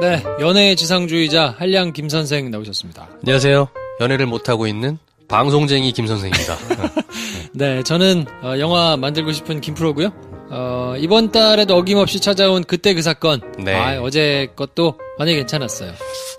네, 연애의 지상주의자 한량 김 선생 나오셨습니다. 안녕하세요. 연애를 못하고 있는 방송쟁이 김 선생입니다. 네, 저는 영화 만들고 싶은 김프로고요. 이번 달에도 어김없이 찾아온 그때 그 사건. 네. 어제 것도 반응이 괜찮았어요.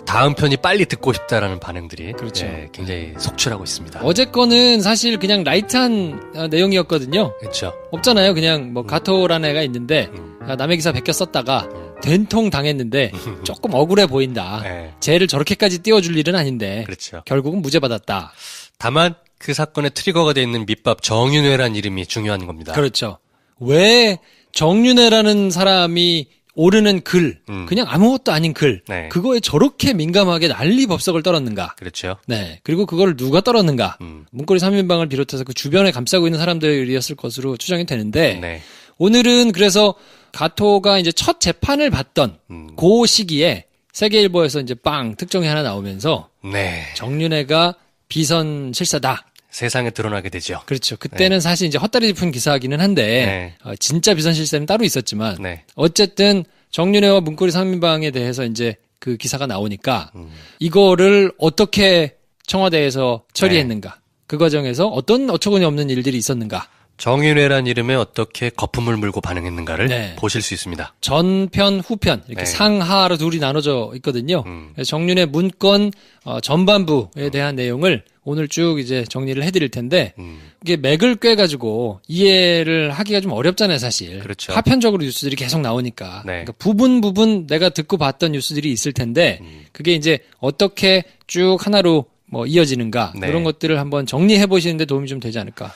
다음 편이 빨리 듣고 싶다라는 반응들이 그렇죠. 굉장히 속출하고 있습니다. 어제 거는 사실 그냥 라이트한 내용이었거든요. 그렇죠. 없잖아요. 그냥 뭐 가토라는 애가 있는데 남의 기사 베껴 썼다가 된통 당했는데 조금 억울해 보인다. 네. 쟤를 저렇게까지 띄워줄 일은 아닌데 그렇죠. 결국은 무죄 받았다. 다만 그 사건의 트리거가 돼 있는 밑밥 정윤회란 이름이 중요한 겁니다. 그렇죠. 왜 정윤회라는 사람이 오르는 글, 그냥 아무것도 아닌 글, 네. 그거에 저렇게 민감하게 난리 법석을 떨었는가? 그렇죠. 네. 그리고 그걸 누가 떨었는가? 문고리 3인방을 비롯해서 그 주변에 감싸고 있는 사람들이었을 것으로 추정이 되는데, 네. 오늘은 그래서 가토가 이제 첫 재판을 받던 그 시기에 세계일보에서 이제 빵 특종이 하나 나오면서 네. 정윤회가 비선 실사다. 세상에 드러나게 되죠. 그렇죠. 그때는 사실 이제 헛다리 짚은 기사이기는 한데 진짜 비선 실세는 따로 있었지만 어쨌든 정윤회와 문고리 3인방에 대해서 이제 그 기사가 나오니까 이거를 어떻게 청와대에서 처리했는가, 그 과정에서 어떤 어처구니 없는 일들이 있었는가. 정윤회란 이름에 어떻게 거품을 물고 반응했는가를 보실 수 있습니다. 전편, 후편 이렇게 상하로 둘이 나눠져 있거든요. 그래서 정윤회 문건 전반부에 대한 내용을 오늘 쭉 이제 정리를 해드릴 텐데 이게 맥을 꿰가지고 이해를 하기가 좀 어렵잖아요, 사실. 그렇죠. 파편적으로 뉴스들이 계속 나오니까. 그러니까 부분 내가 듣고 봤던 뉴스들이 있을 텐데 그게 이제 어떻게 쭉 하나로 뭐 이어지는가 그런 것들을 한번 정리해 보시는데 도움이 좀 되지 않을까.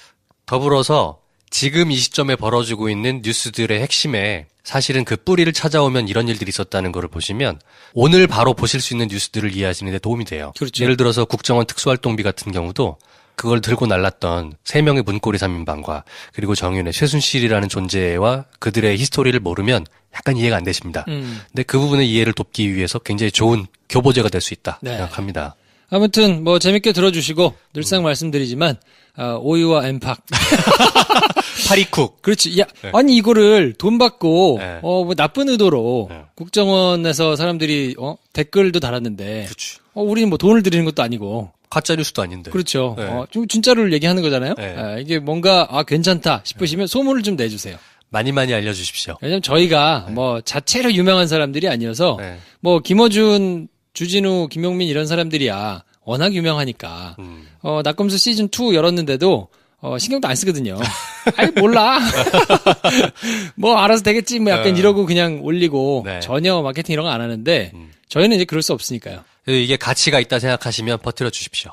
더불어서 지금 이 시점에 벌어지고 있는 뉴스들의 핵심에 사실은 그 뿌리를 찾아오면 이런 일들이 있었다는 것을 보시면 오늘 바로 보실 수 있는 뉴스들을 이해하시는 데 도움이 돼요. 그렇죠. 예를 들어서 국정원 특수활동비 같은 경우도 그걸 들고 날랐던 3명의 문고리 3인방과 그리고 정윤회, 최순실이라는 존재와 그들의 히스토리를 모르면 약간 이해가 안 되십니다. 근데 그 부분의 이해를 돕기 위해서 굉장히 좋은 교보제가 될 수 있다 생각합니다. 아무튼 뭐 재밌게 들어주시고 늘상 말씀드리지만 오유와 엠팍 파리쿡. 그렇지. 야, 아니 이거를 돈 받고 뭐 나쁜 의도로 국정원에서 사람들이 댓글도 달았는데 우리는 뭐 돈을 들이는 것도 아니고 가짜 뉴스도 아닌데. 그렇죠. 좀 진짜를 얘기하는 거잖아요. 이게 뭔가 괜찮다 싶으시면 소문을 좀 내주세요. 많이 알려주십시오. 왜냐면 저희가 뭐 자체로 유명한 사람들이 아니어서 뭐 김어준, 주진우, 김용민 이런 사람들이야 워낙 유명하니까 낙검수 시즌 2 열었는데도 신경도 안 쓰거든요. 아이 몰라. 뭐 알아서 되겠지 뭐 약간 이러고 그냥 올리고 전혀 마케팅 이런 거 안 하는데 저희는 이제 그럴 수 없으니까요. 이게 가치가 있다 생각하시면 버텨 주십시오.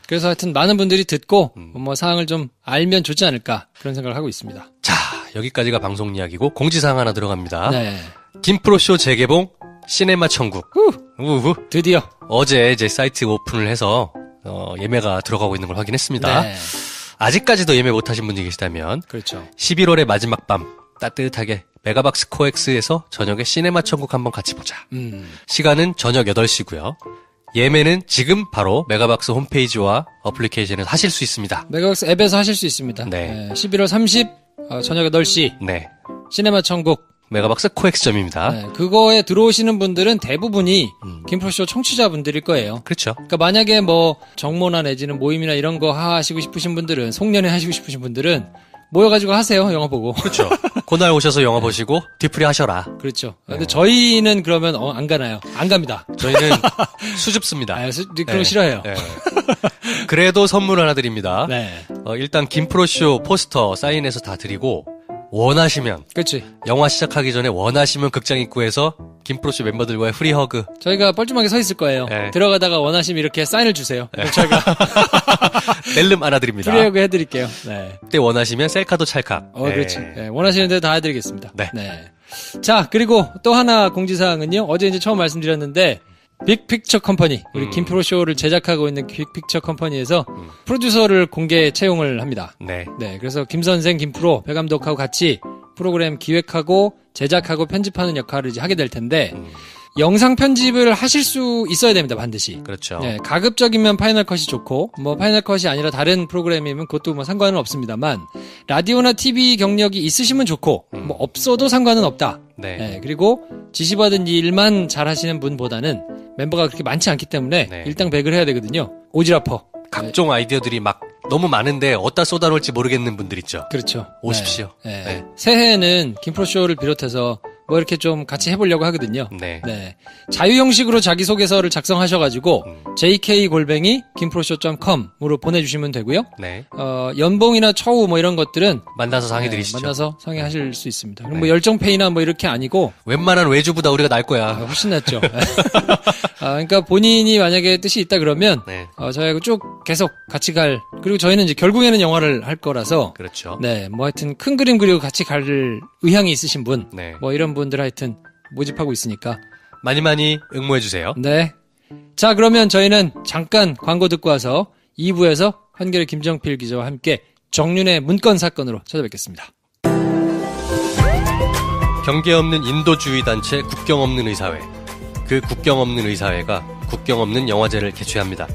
그래서 하여튼 많은 분들이 듣고 뭐 사항을 좀 알면 좋지 않을까 그런 생각을 하고 있습니다. 자, 여기까지가 방송 이야기고 공지사항 하나 들어갑니다. 네. 김프로쇼 재개봉 시네마 천국. 우후. 드디어 어제 제 사이트 오픈을 해서 예매가 들어가고 있는 걸 확인했습니다. 네. 아직까지도 예매 못하신 분이 계시다면 그렇죠. 11월의 마지막 밤 따뜻하게 메가박스 코엑스에서 저녁에 시네마 천국 한번 같이 보자. 시간은 저녁 8시고요. 예매는 지금 바로 메가박스 홈페이지와 어플리케이션에서 하실 수 있습니다. 메가박스 앱에서 하실 수 있습니다. 네. 11월 30 저녁 8시 네. 시네마 천국 메가박스 코엑스점입니다. 네, 그거에 들어오시는 분들은 대부분이 김프로쇼 청취자분들일 거예요. 그렇죠. 그러니까 만약에 뭐 정모나 내지는 모임이나 이런 거 하시고 싶으신 분들은 송년회 하시고 싶으신 분들은 모여가지고 하세요. 영화 보고. 그렇죠. 그날 오셔서 영화 보시고 뒤풀이 하셔라. 그렇죠. 근데 저희는 그러면 안 가나요? 안 갑니다. 저희는 수줍습니다. 그런 거 싫어해요. 네. 그래도 선물 하나 드립니다. 네. 일단 김프로쇼 포스터 사인해서 다 드리고 원하시면 그렇지. 영화 시작하기 전에 원하시면 극장 입구에서 김프로쇼 멤버들과의 프리 허그 저희가 뻘쭘하게 서 있을 거예요. 네. 들어가다가 원하시면 이렇게 사인을 주세요. 그럼 저희가 낼름 안아드립니다. 프리 허그 해드릴게요. 네. 그때 원하시면 셀카도 찰칵. 그렇지. 네, 원하시는 대로 다 해드리겠습니다. 네. 자, 그리고 또 하나 공지사항은요. 어제 이제 처음 말씀드렸는데 빅픽처 컴퍼니, 우리 김프로쇼를 제작하고 있는 빅픽처 컴퍼니에서 프로듀서를 공개 채용을 합니다. 네. 그래서 김선생, 김프로, 배 감독하고 같이 프로그램 기획하고 제작하고 편집하는 역할을 이제 하게 될 텐데 영상 편집을 하실 수 있어야 됩니다, 반드시. 그렇죠. 네, 가급적이면 파이널 컷이 좋고, 뭐 파이널 컷이 아니라 다른 프로그램이면 그것도 뭐 상관은 없습니다만, 라디오나 TV 경력이 있으시면 좋고, 뭐 없어도 상관은 없다. 네. 네, 그리고 지시받은 일만 잘하시는 분보다는 멤버가 그렇게 많지 않기 때문에 네. 일당백을 해야 되거든요. 오지랖퍼. 각종 아이디어들이 막 너무 많은데 어디다 쏟아놓을지 모르겠는 분들 있죠. 그렇죠. 오십시오. 네. 네. 새해에는 김프로쇼를 비롯해서 뭐 이렇게 좀 같이 해보려고 하거든요. 네. 네. 자유 형식으로 자기소개서를 작성하셔가지고 jk골뱅이 김프로쇼.com으로 보내주시면 되고요. 네. 연봉이나 처우 뭐 이런 것들은 만나서 상의 드리시죠. 만나서 상의하실 수 있습니다. 그럼 네. 뭐 열정페이나 뭐 이렇게 아니고 웬만한 외주보다 우리가 나을 거야. 훨씬 낫죠. 그러니까 본인이 만약에 뜻이 있다 그러면 네. 저희하고 쭉 계속 같이 갈 그리고 저희는 이제 결국에는 영화를 할 거라서 그렇죠. 네, 뭐 하여튼 큰 그림 그리고 같이 갈 의향이 있으신 분, 네. 뭐 이런 분들 하여튼 모집하고 있으니까. 많이 많이 응모해 주세요. 네. 자, 그러면 저희는 잠깐 광고 듣고 와서 2부에서 한겨레 김정필 기자와 함께 정윤의 문건 사건으로 찾아뵙겠습니다. 경계 없는 인도주의 단체 국경 없는 의사회. 그 국경 없는 의사회가 국경 없는 영화제를 개최합니다.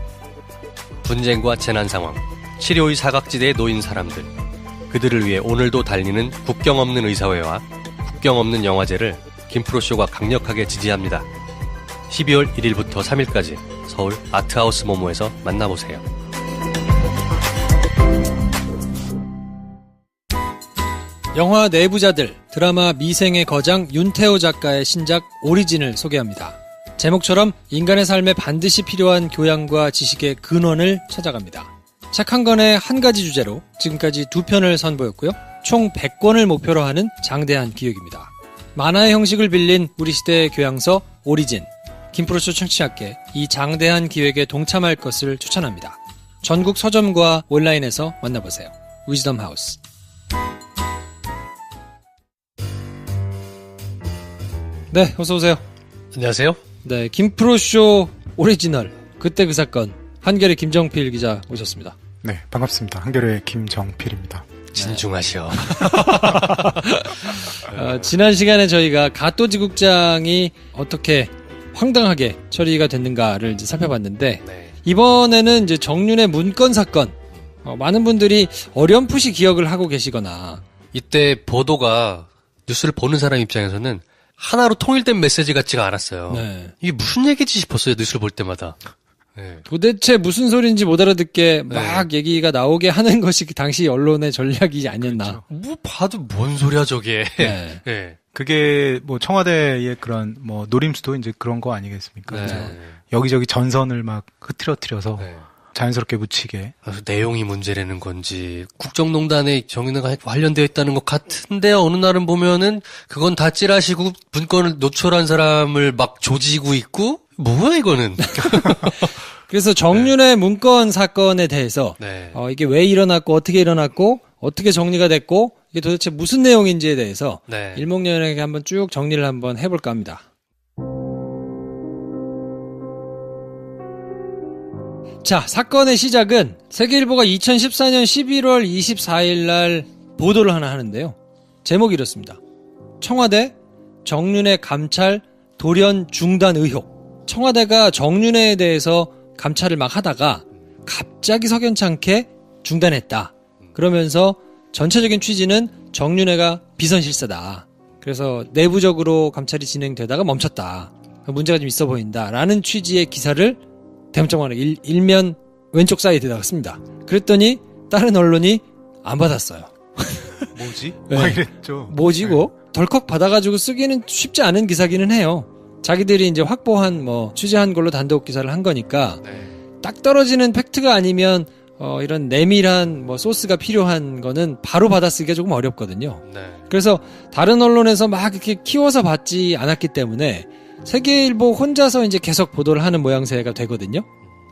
분쟁과 재난 상황, 치료의 사각지대에 놓인 사람들. 그들을 위해 오늘도 달리는 국경 없는 의사회와 국경 없는 영화제를 김프로쇼가 강력하게 지지합니다. 12월 1일부터 3일까지 서울 아트하우스 모모에서 만나보세요. 영화 내부자들, 드라마 미생의 거장 윤태호 작가의 신작 오리진을 소개합니다. 제목처럼 인간의 삶에 반드시 필요한 교양과 지식의 근원을 찾아갑니다. 책 한 권의 한 가지 주제로 지금까지 2편을 선보였고요. 총 100권을 목표로 하는 장대한 기획입니다. 만화의 형식을 빌린 우리 시대의 교양서 오리진. 김프로쇼 청취자께 이 장대한 기획에 동참할 것을 추천합니다. 전국 서점과 온라인에서 만나보세요. 위즈덤 하우스. 네, 어서오세요. 안녕하세요. 네, 김프로쇼 오리지널. 그때 그 사건. 한겨레 김정필 기자 오셨습니다. 네, 반갑습니다. 한겨레 김정필입니다. 진중하시오. 지난 시간에 저희가 가토지국장이 어떻게 황당하게 처리가 됐는가를 이제 살펴봤는데, 네. 이번에는 이제 정윤의 문건 사건. 많은 분들이 어렴풋이 기억을 하고 계시거나, 이때 보도가 뉴스를 보는 사람 입장에서는 하나로 통일된 메시지 같지가 않았어요. 네. 이게 무슨 얘기지 싶었어요, 뉴스를 볼 때마다. 네. 도대체 무슨 소리인지 못 알아듣게 막 얘기가 나오게 하는 것이 그 당시 언론의 전략이지 아니었나. 그렇죠. 뭐 봐도 뭔 소리야 저게. 네. 네. 그게 뭐 청와대의 그런 뭐 노림수도 이제 그런 거 아니겠습니까? 네. 그래서 여기저기 전선을 막 흐트러뜨려서 네. 자연스럽게 묻히게. 내용이 문제라는 건지 국정농단에 정윤회가 관련되어 있다는 것 같은데 어느 날은 보면은 그건 다 찌라시고 문건을 노출한 사람을 막 조지고 있고 뭐야 이거는. 그래서 정윤의 문건 사건에 대해서 네. 이게 왜 일어났고 어떻게 일어났고 어떻게 정리가 됐고 이게 도대체 무슨 내용인지에 대해서 네. 일목요연하게 한번 쭉 정리를 한번 해볼까 합니다. 자, 사건의 시작은 세계일보가 2014년 11월 24일 날 보도를 하나 하는데요. 제목이 이렇습니다. 청와대 정윤회 감찰 돌연 중단 의혹. 청와대가 정윤회에 대해서 감찰을 막 하다가 갑자기 석연찮게 중단했다. 그러면서 전체적인 취지는 정윤회가 비선실세다. 그래서 내부적으로 감찰이 진행되다가 멈췄다. 문제가 좀 있어 보인다. 라는 취지의 기사를 대문짝만하게 일면 왼쪽 사이드에다가 씁니다. 그랬더니 다른 언론이 안 받았어요. 뭐지? 네. 막 이랬죠. 뭐지 이거? 덜컥 받아가지고 쓰기는 쉽지 않은 기사기는 해요. 자기들이 이제 확보한 취재한 걸로 단독 기사를 한 거니까 네. 딱 떨어지는 팩트가 아니면 이런 내밀한 소스가 필요한 거는 바로 받아쓰기가 조금 어렵거든요. 네. 그래서 다른 언론에서 막 이렇게 키워서 받지 않았기 때문에 세계일보 혼자서 이제 계속 보도를 하는 모양새가 되거든요.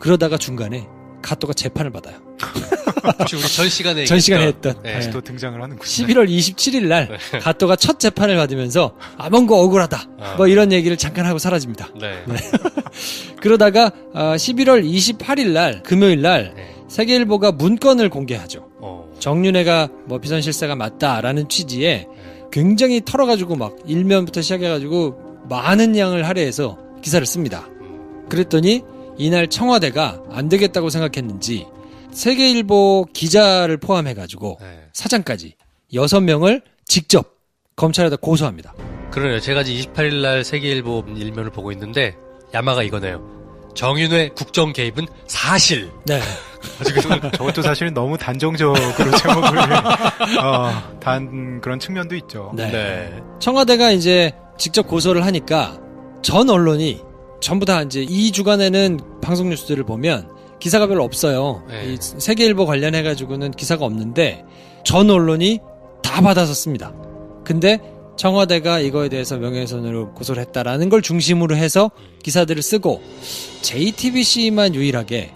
그러다가 중간에 가토가 재판을 받아요. 혹시 우리 전 시간에 전 시간에 했던. 네. 다시 또 등장을 하는군요. 11월 27일 날 가토가 첫 재판을 받으면서 뭔가 억울하다. 뭐 이런 얘기를 잠깐 하고 사라집니다. 네. 그러다가 11월 28일 날 금요일 날 네. 세계일보가 문건을 공개하죠. 어. 정윤회가 비선실세가 맞다라는 취지에 굉장히 털어가지고 막 일면부터 시작해가지고 많은 양을 할애해서 기사를 씁니다. 그랬더니 이날 청와대가 안 되겠다고 생각했는지 세계일보 기자를 포함해가지고 네. 사장까지 6명을 직접 검찰에다 고소합니다. 그러네요. 제가 지금 28일 날 세계일보 일면을 보고 있는데 야마가 이거네요. 정윤회 국정 개입은 사실. 네. 저것도 사실은 너무 단정적으로 제목을 단 그런 측면도 있죠. 네. 네. 청와대가 이제 직접 고소를 하니까 전 언론이 전부 다 이제 이 주간에는 방송 뉴스들을 보면 기사가 별로 없어요. 네. 이 세계일보 관련해가지고는 기사가 없는데 전 언론이 다 받아서 씁니다. 근데 청와대가 이거에 대해서 명예훼손으로 고소를 했다라는 걸 중심으로 해서 기사들을 쓰고 JTBC만 유일하게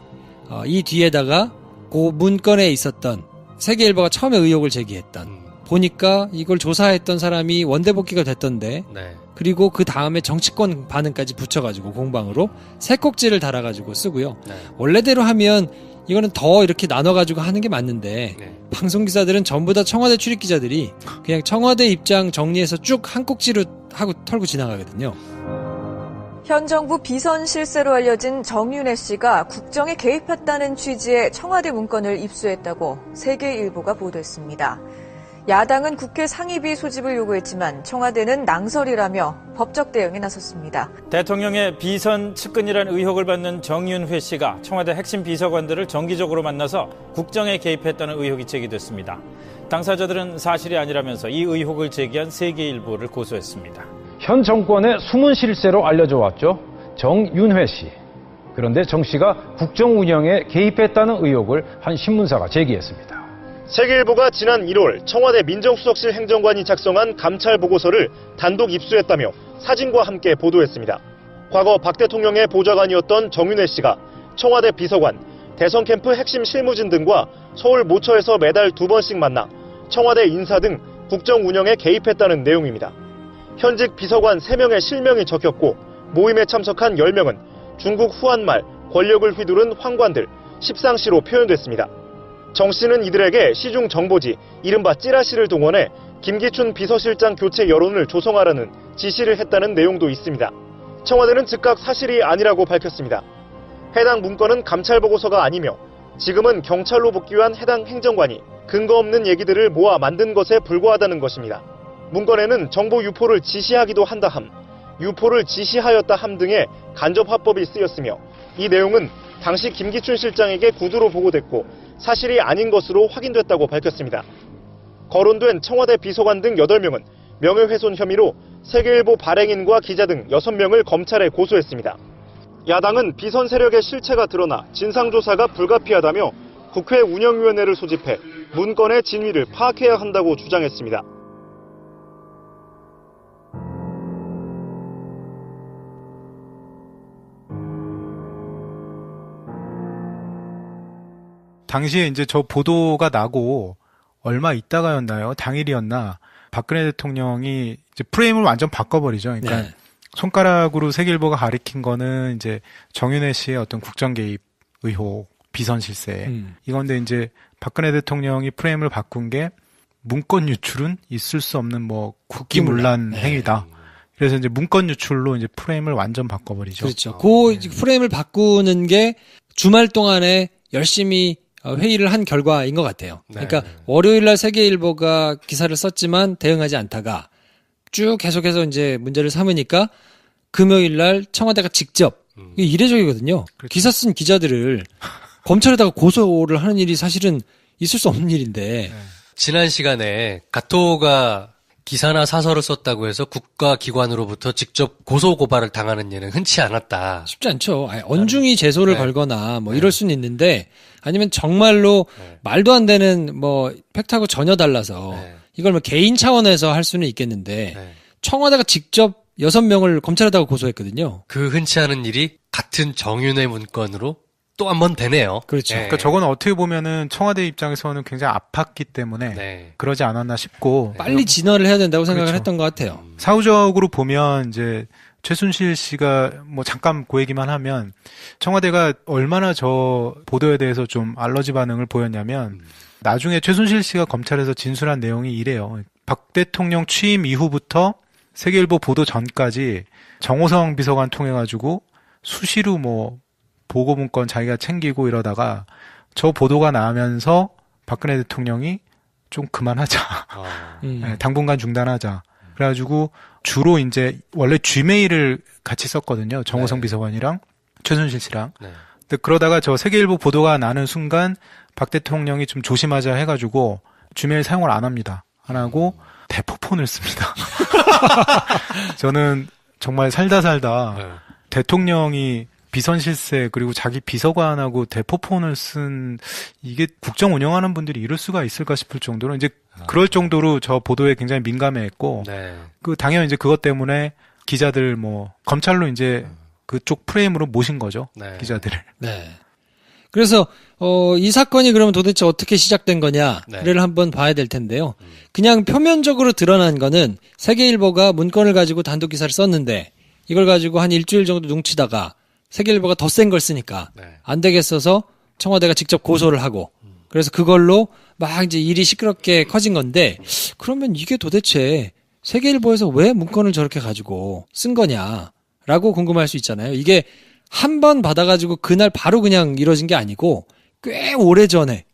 이 뒤에다가 그 문건에 있었던 세계일보가 처음에 의혹을 제기했던 보니까 이걸 조사했던 사람이 원대복귀가 됐던데 네. 그리고 그 다음에 정치권 반응까지 붙여가지고 공방으로 세 꼭지를 달아가지고 쓰고요. 네. 원래대로 하면 이거는 더 이렇게 나눠가지고 하는 게 맞는데 네. 방송기사들은 전부 다 청와대 출입기자들이 그냥 청와대 입장 정리해서 쭉 한 꼭지로 하고 털고 지나가거든요. 현 정부 비선 실세로 알려진 정윤회 씨가 국정에 개입했다는 취지의 청와대 문건을 입수했다고 세계일보가 보도했습니다. 야당은 국회 상임위 소집을 요구했지만 청와대는 낭설이라며 법적 대응에 나섰습니다. 대통령의 비선 측근이라는 의혹을 받는 정윤회 씨가 청와대 핵심 비서관들을 정기적으로 만나서 국정에 개입했다는 의혹이 제기됐습니다. 당사자들은 사실이 아니라면서 이 의혹을 제기한 세계일보를 고소했습니다. 현 정권의 숨은 실세로 알려져 왔죠. 정윤회 씨. 그런데 정 씨가 국정 운영에 개입했다는 의혹을 한 신문사가 제기했습니다. 세계일보가 지난 1월 청와대 민정수석실 행정관이 작성한 감찰 보고서를 단독 입수했다며 사진과 함께 보도했습니다. 과거 박 대통령의 보좌관이었던 정윤회 씨가 청와대 비서관, 대선 캠프 핵심 실무진 등과 서울 모처에서 매달 2번씩 만나 청와대 인사 등 국정 운영에 개입했다는 내용입니다. 현직 비서관 3명의 실명이 적혔고 모임에 참석한 10명은 중국 후한말 권력을 휘두른 황관들, 십상시로 표현됐습니다. 정 씨는 이들에게 시중 정보지, 이른바 찌라시를 동원해 김기춘 비서실장 교체 여론을 조성하라는 지시를 했다는 내용도 있습니다. 청와대는 즉각 사실이 아니라고 밝혔습니다. 해당 문건은 감찰보고서가 아니며 지금은 경찰로 복귀한 해당 행정관이 근거 없는 얘기들을 모아 만든 것에 불과하다는 것입니다. 문건에는 정보 유포를 지시하기도 한다 함, 유포를 지시하였다 함 등의 간접 화법이 쓰였으며 이 내용은 당시 김기춘 실장에게 구두로 보고됐고 사실이 아닌 것으로 확인됐다고 밝혔습니다. 거론된 청와대 비서관 등 8명은 명예훼손 혐의로 세계일보 발행인과 기자 등 6명을 검찰에 고소했습니다. 야당은 비선 세력의 실체가 드러나 진상조사가 불가피하다며 국회 운영위원회를 소집해 문건의 진위를 파악해야 한다고 주장했습니다. 당시에 이제 저 보도가 나고 얼마 있다가였나요? 당일이었나? 박근혜 대통령이 이제 프레임을 완전 바꿔버리죠. 그러니까 네. 손가락으로 세계일보가 가리킨 거는 이제 정윤회 씨의 어떤 국정 개입 의혹, 비선 실세. 이건데 이제 박근혜 대통령이 프레임을 바꾼 게 문건 유출은 있을 수 없는 뭐 국기문란 행위다. 그래서 이제 문건 유출로 이제 프레임을 완전 바꿔버리죠. 그렇죠. 그 프레임을 바꾸는 게 주말 동안에 열심히 회의를 한 결과인 것 같아요. 그러니까 월요일 날 세계일보가 기사를 썼지만 대응하지 않다가 쭉 계속해서 이제 문제를 삼으니까 금요일 날 청와대가 직접 이게 이례적이거든요. 그렇죠. 기사 쓴 기자들을 검찰에다가 고소를 하는 일이 사실은 있을 수 없는 일인데. 지난 시간에 가토가 기사나 사설을 썼다고 해서 국가기관으로부터 직접 고소고발을 당하는 일은 흔치 않았다. 쉽지 않죠. 아니, 언중이 제소를 걸거나 뭐 이럴 수는 있는데 아니면 정말로 말도 안 되는 뭐 팩트하고 전혀 달라서 이걸 뭐 개인 차원에서 할 수는 있겠는데 청와대가 직접 6명을 검찰에다가 고소했거든요. 그 흔치 않은 일이 같은 정윤회 문건으로 또 한 번 되네요. 그렇죠. 그러니까 저거는 어떻게 보면은 청와대 입장에서는 굉장히 아팠기 때문에 그러지 않았나 싶고 빨리 진화를 해야 된다고 생각을 그렇죠. 했던 것 같아요. 사후적으로 보면 이제 최순실 씨가 뭐 잠깐 그 얘기만 하면 청와대가 얼마나 저 보도에 대해서 좀 알러지 반응을 보였냐면 나중에 최순실 씨가 검찰에서 진술한 내용이 이래요. 박 대통령 취임 이후부터 세계일보 보도 전까지 정호성 비서관 통해 가지고 수시로 뭐 보고 문건 자기가 챙기고 이러다가 저 보도가 나면서 박근혜 대통령이 좀 그만하자. 당분간 중단하자. 그래가지고 주로 이제 원래 G메일을 같이 썼거든요. 정호성 비서관이랑 최순실 씨랑. 근데 그러다가 저 세계일보 보도가 나는 순간 박 대통령이 좀 조심하자 해가지고 G메일 사용을 안 합니다. 안 하고 대포폰을 씁니다. 저는 정말 살다 대통령이 비선 실세 그리고 자기 비서관하고 대포폰을 쓴 이게 국정 운영하는 분들이 이럴 수가 있을까 싶을 정도로 이제 그럴 정도로 저 보도에 굉장히 민감해했고 그 당연히 이제 그것 때문에 기자들 뭐 검찰로 이제 그쪽 프레임으로 모신 거죠. 기자들을. 네. 그래서 이 사건이 그러면 도대체 어떻게 시작된 거냐를 한번 봐야 될 텐데요. 그냥 표면적으로 드러난 거는 세계일보가 문건을 가지고 단독 기사를 썼는데 이걸 가지고 한 일주일 정도 뭉치다가 세계일보가 더 센 걸 쓰니까 안 되겠어서 청와대가 직접 고소를 하고 그래서 그걸로 막 이제 일이 시끄럽게 커진 건데 그러면 이게 도대체 세계일보에서 왜 문건을 저렇게 가지고 쓴 거냐라고 궁금할 수 있잖아요. 이게 한 번 받아가지고 그날 바로 그냥 이루어진 게 아니고 꽤 오래 전에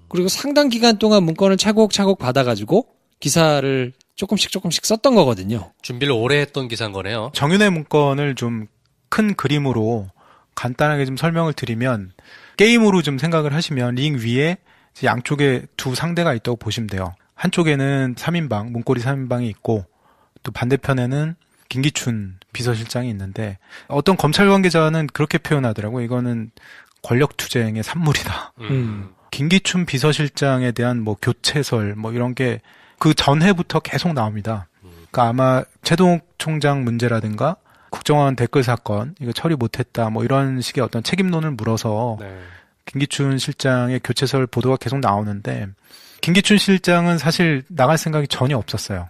그리고 상당 기간 동안 문건을 차곡차곡 받아가지고 기사를 조금씩 썼던 거거든요. 준비를 오래 했던 기사인 거네요. 정윤회 문건을 좀 큰 그림으로 간단하게 좀 설명을 드리면 게임으로 좀 생각을 하시면 링 위에 양쪽에 두 상대가 있다고 보시면 돼요. 한쪽에는 3인방, 문고리 3인방이 있고 또 반대편에는 김기춘 비서실장이 있는데 어떤 검찰 관계자는 그렇게 표현하더라고요. 이거는 권력투쟁의 산물이다. 김기춘 비서실장에 대한 뭐 교체설 뭐 이런 게 그 전해부터 계속 나옵니다. 그러니까 아마 최동욱 총장 문제라든가 국정원 댓글 사건 이거 처리 못했다 뭐 이런 식의 어떤 책임론을 물어서 김기춘 실장의 교체설 보도가 계속 나오는데 김기춘 실장은 사실 나갈 생각이 전혀 없었어요.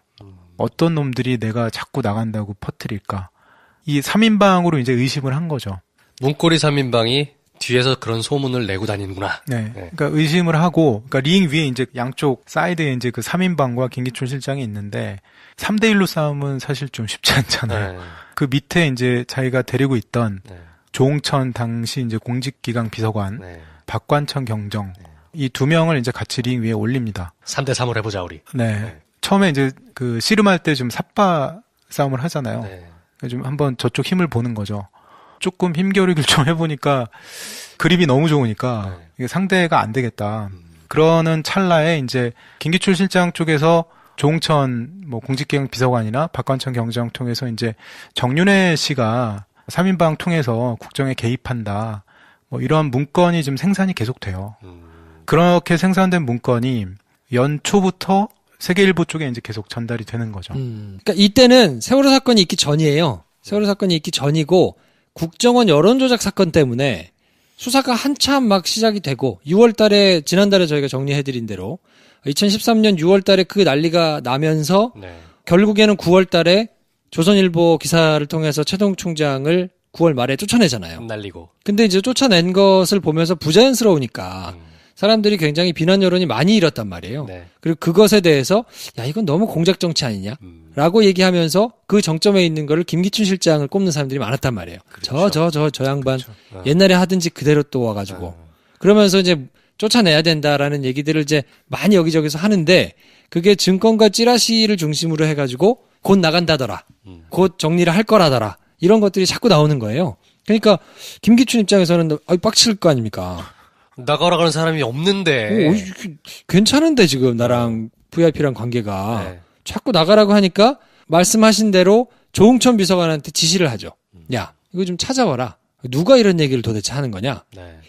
어떤 놈들이 내가 자꾸 나간다고 퍼뜨릴까. 이 3인방으로 이제 의심을 한 거죠. 문고리 3인방이 뒤에서 그런 소문을 내고 다니는구나. 그러니까 의심을 하고, 그러니까 링 위에 이제 양쪽 사이드에 이제 그 3인방과 김기춘 실장이 있는데 3대1로 싸움은 사실 좀 쉽지 않잖아요. 그 밑에 이제 자기가 데리고 있던 조홍천 당시 이제 공직기강 비서관, 박관천 경정 이 두 명을 이제 같이 링 위에 올립니다. 3대3을 해보자 우리. 처음에 이제 그 씨름할 때 좀 삿바 싸움을 하잖아요. 좀 한번 저쪽 힘을 보는 거죠. 조금 힘겨루기를 좀 해보니까 그립이 너무 좋으니까 이게 상대가 안 되겠다. 그러는 찰나에 이제 김기춘 실장 쪽에서 조홍천 뭐 공직기강 비서관이나 박관천 경정 통해서 이제 정윤회 씨가 3인방 통해서 국정에 개입한다. 뭐 이런 문건이 좀 생산이 계속돼요. 그렇게 생산된 문건이 연초부터 세계일보 쪽에 이제 계속 전달이 되는 거죠. 그러니까 이때는 세월호 사건이 있기 전이에요. 세월호 사건이 있기 전이고 국정원 여론조작 사건 때문에 수사가 한참 막 시작이 되고 6월 달에 지난달에 저희가 정리해드린 대로 2013년 6월 달에 그 난리가 나면서 결국에는 9월 달에 조선일보 기사를 통해서 최동욱 총장을 9월 말에 쫓아내잖아요. 날리고. 근데 이제 쫓아낸 것을 보면서 부자연스러우니까 사람들이 굉장히 비난 여론이 많이 일었단 말이에요. 그리고 그것에 대해서 야 이건 너무 공작 정치 아니냐? 라고 얘기하면서 그 정점에 있는 거를 김기춘 실장을 꼽는 사람들이 많았단 말이에요. 저 양반 옛날에 하든지 그대로 또 와가지고 그러면서 이제 쫓아내야 된다라는 얘기들을 이제 많이 여기저기서 하는데 그게 증권가 찌라시를 중심으로 해가지고 곧 나간다더라. 곧 정리를 할 거라더라. 이런 것들이 자꾸 나오는 거예요. 그러니까 김기춘 입장에서는 빡칠 거 아닙니까? 나가라가는 사람이 없는데. 괜찮은데 지금 나랑 VIP랑 관계가 자꾸 나가라고 하니까 말씀하신 대로 조홍천 비서관한테 지시를 하죠. 야 이거 좀 찾아와라. 누가 이런 얘기를 도대체 하는 거냐.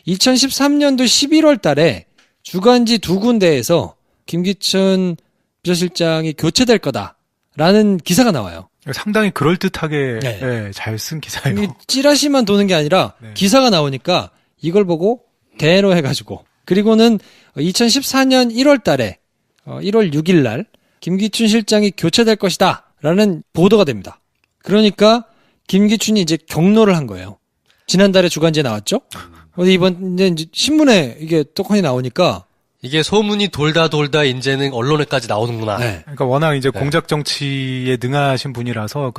2013년도 11월 달에 주간지 두 군데에서 김기춘 비서실장이 교체될 거다라는 기사가 나와요. 상당히 그럴듯하게 잘 쓴 기사예요. 찌라시만 도는 게 아니라 기사가 나오니까 이걸 보고 대로 해가지고 그리고는 2014년 1월 달에 1월 6일 날 김기춘 실장이 교체될 것이다 라는 보도가 됩니다. 그러니까 김기춘이 이제 경로를 한 거예요. 지난달에 주간지에 나왔죠. 이번에 이제 신문에 이게 떡하니 나오니까 이게 소문이 돌다 이제는 언론에까지 나오는구나. 그러니까 워낙 이제 공작 정치에 능하신 분이라서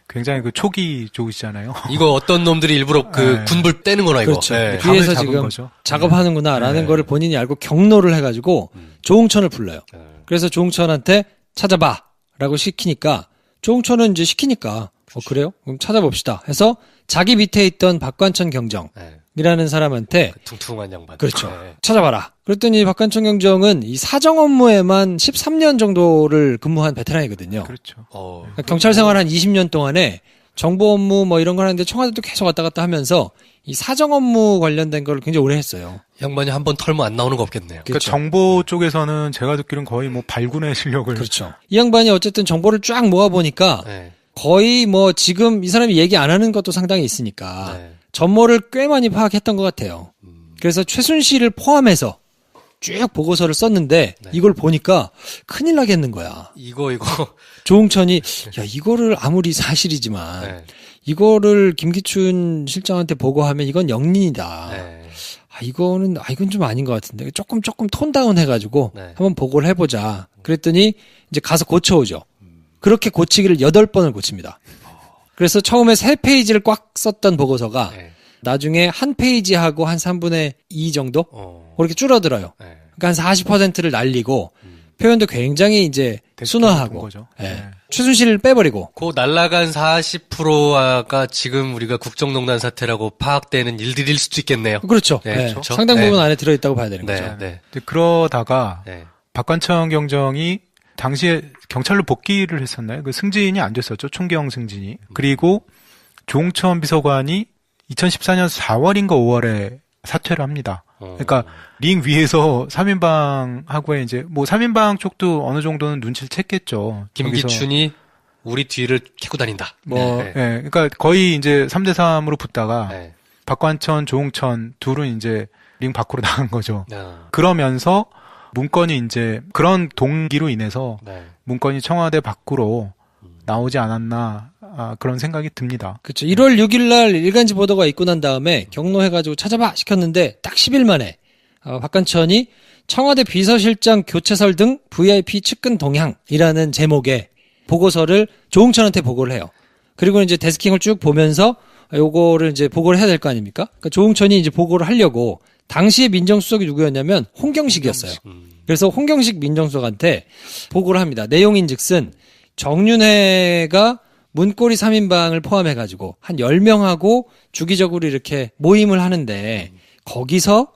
굉장히 그 촉이 좋으시잖아요. 이거 어떤 놈들이 일부러 그 군불 떼는 거나 이거. 그렇죠. 뒤에서 지금 거죠. 작업하는구나라는 거를 본인이 알고 경로를 해가지고 조홍천을 불러요. 그래서 조홍천한테 찾아봐라고 시키니까 조홍천은 이제 시키니까 그래요? 그럼 찾아봅시다 해서 자기 밑에 있던 박관천 경정이라는 사람한테 퉁퉁한 양반. 그렇죠. 찾아봐라. 그랬더니 박관천 경정은 이 사정 업무에만 13년 정도를 근무한 베테랑이거든요. 그렇죠. 그러니까 경찰 생활 한 20년 동안에 정보 업무 뭐 이런 걸 하는데 청와대도 계속 왔다 갔다 하면서 이 사정 업무 관련된 걸 굉장히 오래 했어요. 양반이 한번 털면 안 나오는 거 없겠네요. 그러니까 정보 쪽에서는 제가 듣기로는 거의 뭐 발군의 실력을. 그렇죠. 이 양반이 어쨌든 정보를 쫙 모아보니까 거의 뭐 지금 이 사람이 얘기 안 하는 것도 상당히 있으니까 전모를 꽤 많이 파악했던 것 같아요. 그래서 최순실을 포함해서 쭉 보고서를 썼는데 이걸 보니까 큰일 나겠는 거야. 이거 조홍천이 야 이거를 아무리 사실이지만 이거를 김기춘 실장한테 보고하면 이건 영린이다. 이건 좀 아닌 것 같은데 조금 톤 다운 해가지고 한번 보고를 해보자. 그랬더니 이제 가서 고쳐오죠. 그렇게 고치기를 8번을 고칩니다. 그래서 처음에 3페이지를 꽉 썼던 보고서가 나중에 1페이지하고 한 3분의 2 정도? 그렇게 줄어들어요. 그러니까 한 40%를 날리고 표현도 굉장히 이제 순화하고 거죠. 최순실을 빼버리고 그 날라간 40%가 지금 우리가 국정농단 사태라고 파악되는 일들일 수도 있겠네요. 그렇죠. 그렇죠. 상당 부분 안에 들어있다고 봐야 되는 거죠. 근데 그러다가 박관천 경정이 당시에 경찰로 복귀를 했었나요? 그 승진이 안 됐었죠. 총경 승진이. 그리고 조홍천 비서관이 2014년 4월인가 5월에 사퇴를 합니다. 그러니까 링 위에서 3인방하고의 이제 뭐 3인방 쪽도 어느 정도는 눈치를 챘겠죠. 김기춘이 우리 뒤를 캐고 다닌다. 그러니까 거의 이제 3대3으로 붙다가 박관천, 조홍천 둘은 이제 링 밖으로 나간 거죠. 그러면서 문건이 이제 그런 동기로 인해서 문건이 청와대 밖으로 나오지 않았나 그런 생각이 듭니다. 그렇죠. 1월 6일 날 일간지 보도가 있고 난 다음에 경로해가지고 찾아봐 시켰는데 딱 10일 만에 박관천이 청와대 비서실장 교체설 등 VIP 측근 동향이라는 제목의 보고서를 조홍천한테 보고를 해요. 그리고 이제 데스킹을 쭉 보면서 요거를 이제 보고를 해야 될 거 아닙니까? 그러니까 조홍천이 이제 보고를 하려고 당시에 민정수석이 누구였냐면 홍경식이었어요. 그래서 홍경식 민정수석한테 보고를 합니다. 내용인즉슨 정윤회가 문고리 3인방을 포함해가지고 한 10명하고 주기적으로 이렇게 모임을 하는데 거기서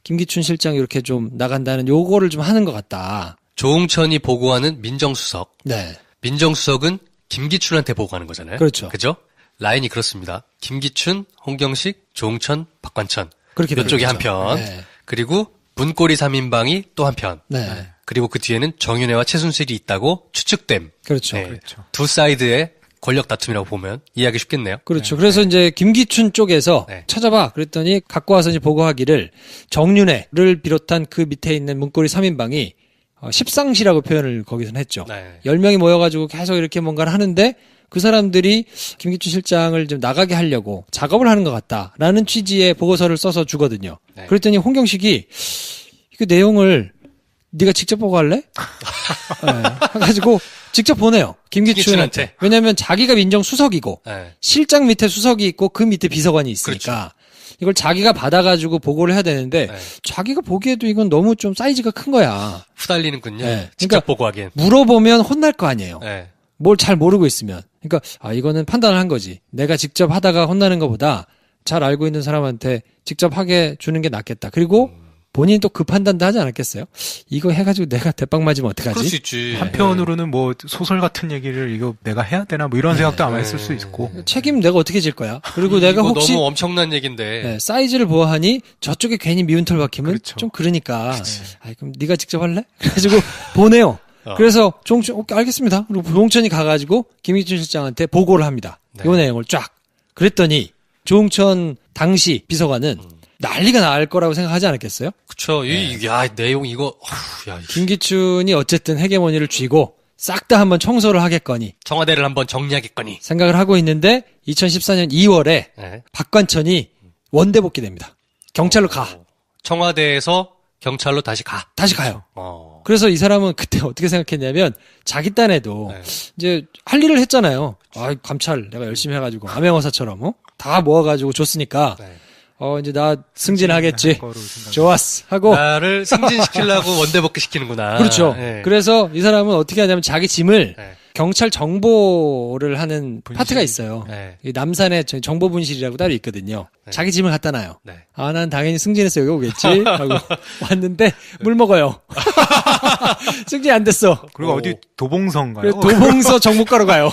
김기춘 실장이 이렇게 좀 나간다는 요거를 좀 하는 것 같다. 조홍천이 보고하는 민정수석. 네. 민정수석은 김기춘한테 보고하는 거잖아요. 그렇죠. 그죠? 라인이 그렇습니다. 김기춘, 홍경식, 조홍천, 박관천. 그렇게 이쪽이 한 편. 그리고 문고리 3인방이 또 한 편. 그리고 그 뒤에는 정윤회와 최순실이 있다고 추측됨. 그렇죠. 두 사이드의 권력 다툼이라고 보면 이해하기 쉽겠네요. 그렇죠. 그래서 이제 김기춘 쪽에서 찾아봐. 그랬더니 갖고 와서 이제 보고하기를 정윤회를 비롯한 그 밑에 있는 문고리 3인방이 십상시라고 표현을 거기서는 했죠. 10명이 모여가지고 계속 이렇게 뭔가를 하는데 그 사람들이 김기춘 실장을 좀 나가게 하려고 작업을 하는 것 같다라는 취지의 보고서를 써서 주거든요. 그랬더니 홍경식이 그 내용을 네가 직접 보고할래? 해가지고 직접 보내요. 김기춘한테. 왜냐하면 자기가 민정수석이고 실장 밑에 수석이 있고 그 밑에 비서관이 있으니까 이걸 자기가 받아가지고 보고를 해야 되는데 자기가 보기에도 이건 너무 좀 사이즈가 큰 거야. 후달리는군요. 직접 그러니까 보고하기엔. 물어보면 혼날 거 아니에요. 뭘 잘 모르고 있으면. 그러니까 이거는 판단을 한 거지. 내가 직접 하다가 혼나는 것보다 잘 알고 있는 사람한테 직접 하게 주는 게 낫겠다. 그리고 본인이 또 그 판단도 하지 않았겠어요? 이거 해가지고 내가 대빵 맞으면 어떡하지? 그럴 수 있지. 한편으로는 뭐 소설 같은 얘기를 이거 내가 해야 되나 뭐 이런 생각도 아마 했을 수 있고. 책임 내가 어떻게 질 거야? 그리고 내가 혹시 너무 엄청난 얘기인데 사이즈를 보아하니 저쪽에 괜히 미운 털 박히면 좀 그러니까 그럼 네가 직접 할래? 그래가지고 보내요. 그래서 조홍천 알겠습니다. 그리고 조홍천이 가가지고 김기춘 실장한테 보고를 합니다. 이 내용을 쫙. 그랬더니 조홍천 당시 비서관은 난리가 날 거라고 생각하지 않았겠어요? 그쵸. 내용 이거, 김기춘이 어쨌든 헤게모니를 쥐고 싹 다 한번 청소를 하겠거니. 청와대를 한번 정리하겠거니. 생각을 하고 있는데 2014년 2월에 박관천이 원대 복귀됩니다. 경찰로 가. 청와대에서 경찰로 다시 가. 다시 가요. 그래서 이 사람은 그때 어떻게 생각했냐면 자기 딴에도 이제 할 일을 했잖아요. 감찰 내가 열심히 해가지고 암행어사처럼 다 모아가지고 줬으니까 이제 나 승진하겠지. 좋았어. 하고. 나를 승진시키려고 원대복귀 시키는구나. 그렇죠. 그래서 이 사람은 어떻게 하냐면 자기 짐을 경찰 정보를 하는 분실. 파트가 있어요. 네. 이 남산에 정보 분실이라고 따로 있거든요. 네. 자기 짐을 갖다 놔요. 네. 아, 난 당연히 승진해서 여기 오겠지 하고 왔는데 물 먹어요. 승진이 안 됐어. 그리고 어디 도봉서인가요? 그래서 도봉서 정보과로 가요.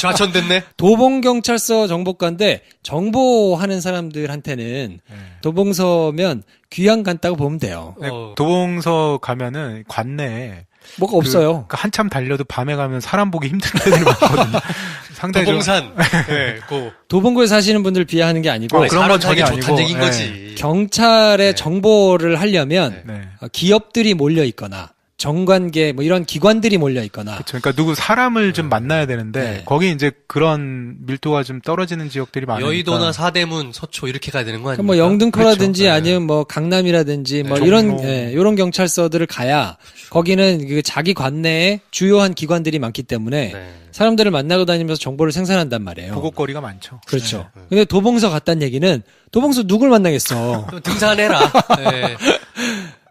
좌천됐네. 도봉경찰서 정보과인데 정보하는 사람들한테는 도봉서면 귀양 간다고 보면 돼요. 네, 도봉서 가면은 관내에 뭐가 없어요. 그 한참 달려도 밤에 가면 사람 보기 힘든 데들이 많거든요. 상당히 도봉산. 네, 고. 도봉구에 사시는 분들 비하하는 게 아니고 그런 건 전혀 좋다는 아니고, 얘기인 네. 거지. 경찰의 네. 정보를 하려면 네. 기업들이 몰려 있거나 정관계 뭐 이런 기관들이 몰려 있거나 그쵸. 그러니까 누구 사람을 좀 만나야 되는데 네. 거기 이제 그런 밀도가 좀 떨어지는 지역들이 많으니까 여의도나 사대문, 서초 이렇게 가야 되는 거 아닙니까? 뭐 영등포라든지 그렇죠. 아니면 뭐 강남이라든지 뭐 네. 이런 종로. 이런 경찰서들을 가야 거기는 그 자기 관내에 주요한 기관들이 많기 때문에 네. 사람들을 만나고 다니면서 정보를 생산한단 말이에요. 보고거리가 많죠. 그렇죠. 근데 도봉서 갔다는 얘기는 도봉서 누굴 만나겠어. 좀 등산해라. 네.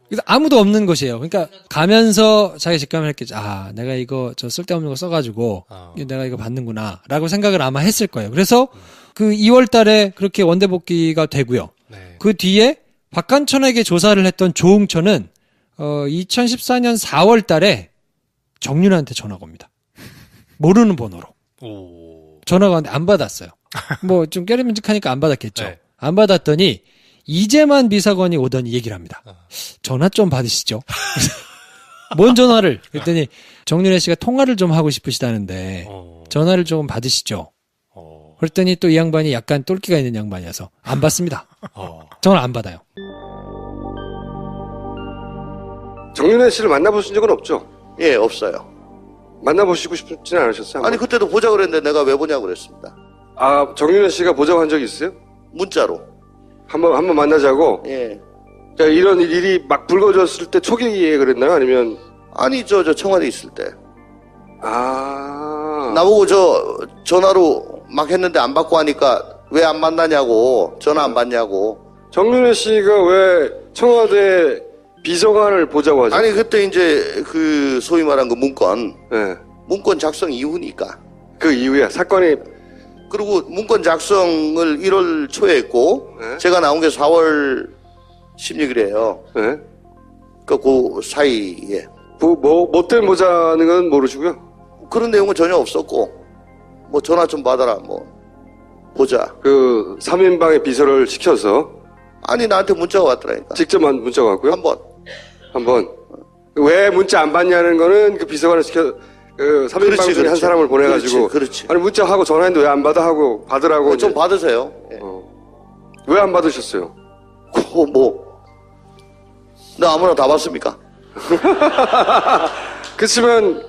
그래서 아무도 없는 곳이에요. 그러니까 가면서 자기 직감을 했겠죠. 아, 내가 이거 저 쓸데없는 거 써가지고 내가 이거 받는구나라고 생각을 아마 했을 거예요. 그래서 그 2월 달에 그렇게 원대 복귀가 되고요. 네. 그 뒤에 박관천에게 조사를 했던 조응천은 2014년 4월 달에 정윤한테 전화가 옵니다. 모르는 번호로. 오. 전화가 왔는데 안 받았어요. 뭐 좀 깨름직하니까 안 받았겠죠. 네. 안 받았더니 이재만 비서관이 오더니 얘기를 합니다. 전화 좀 받으시죠. 뭔 전화를? 그랬더니 정윤회 씨가 통화를 좀 하고 싶으시다는데 전화를 조금 받으시죠. 그랬더니 또 이 양반이 약간 똘끼가 있는 양반이어서 안 받습니다. 전화 안 받아요. 정윤회 씨를 만나보신 적은 없죠? 예, 없어요. 만나보시고 싶지는 않으셨어요? 아니, 그때도 보자고 그랬는데 내가 왜 보냐고 그랬습니다. 아, 정윤회 씨가 보자고 한 적이 있어요? 문자로. 한번 만나자고? 예. 자, 이런 일이 막 불거졌을 때 초기에 그랬나요? 아니면? 아니, 저 청와대 있을 때. 아. 나보고 전화로 막 했는데 안 받고 하니까 왜 안 만나냐고, 전화 안 받냐고. 정윤회 씨가 왜 청와대 비서관을 보자고 하죠? 아니, 그때 이제 그 소위 말한 그 문건. 네. 문건 작성 이후니까. 그 이후에 사건이. 그리고 문건 작성을 1월 초에 했고, 네. 제가 나온 게 4월 16일이에요. 네. 그 사이에. 뭐 때문에 보자는 건 모르시고요? 그런 내용은 전혀 없었고, 뭐 전화 좀 받아라, 뭐, 보자. 그 3인방의 비서를 시켜서. 아니, 나한테 문자가 왔더라니까. 직접 문자가 왔고요? 한 번. 왜 문자 안 받냐는 거는 그 비서관을 시켜, 그 3인방 중에 한 사람을 보내가지고. 그렇지. 아니, 문자하고 전화했는데 왜 안 받아 하고 받으라고. 좀 받으세요. 예. 왜 안 받으셨어요? 나 아무나 다 받습니까? 그치만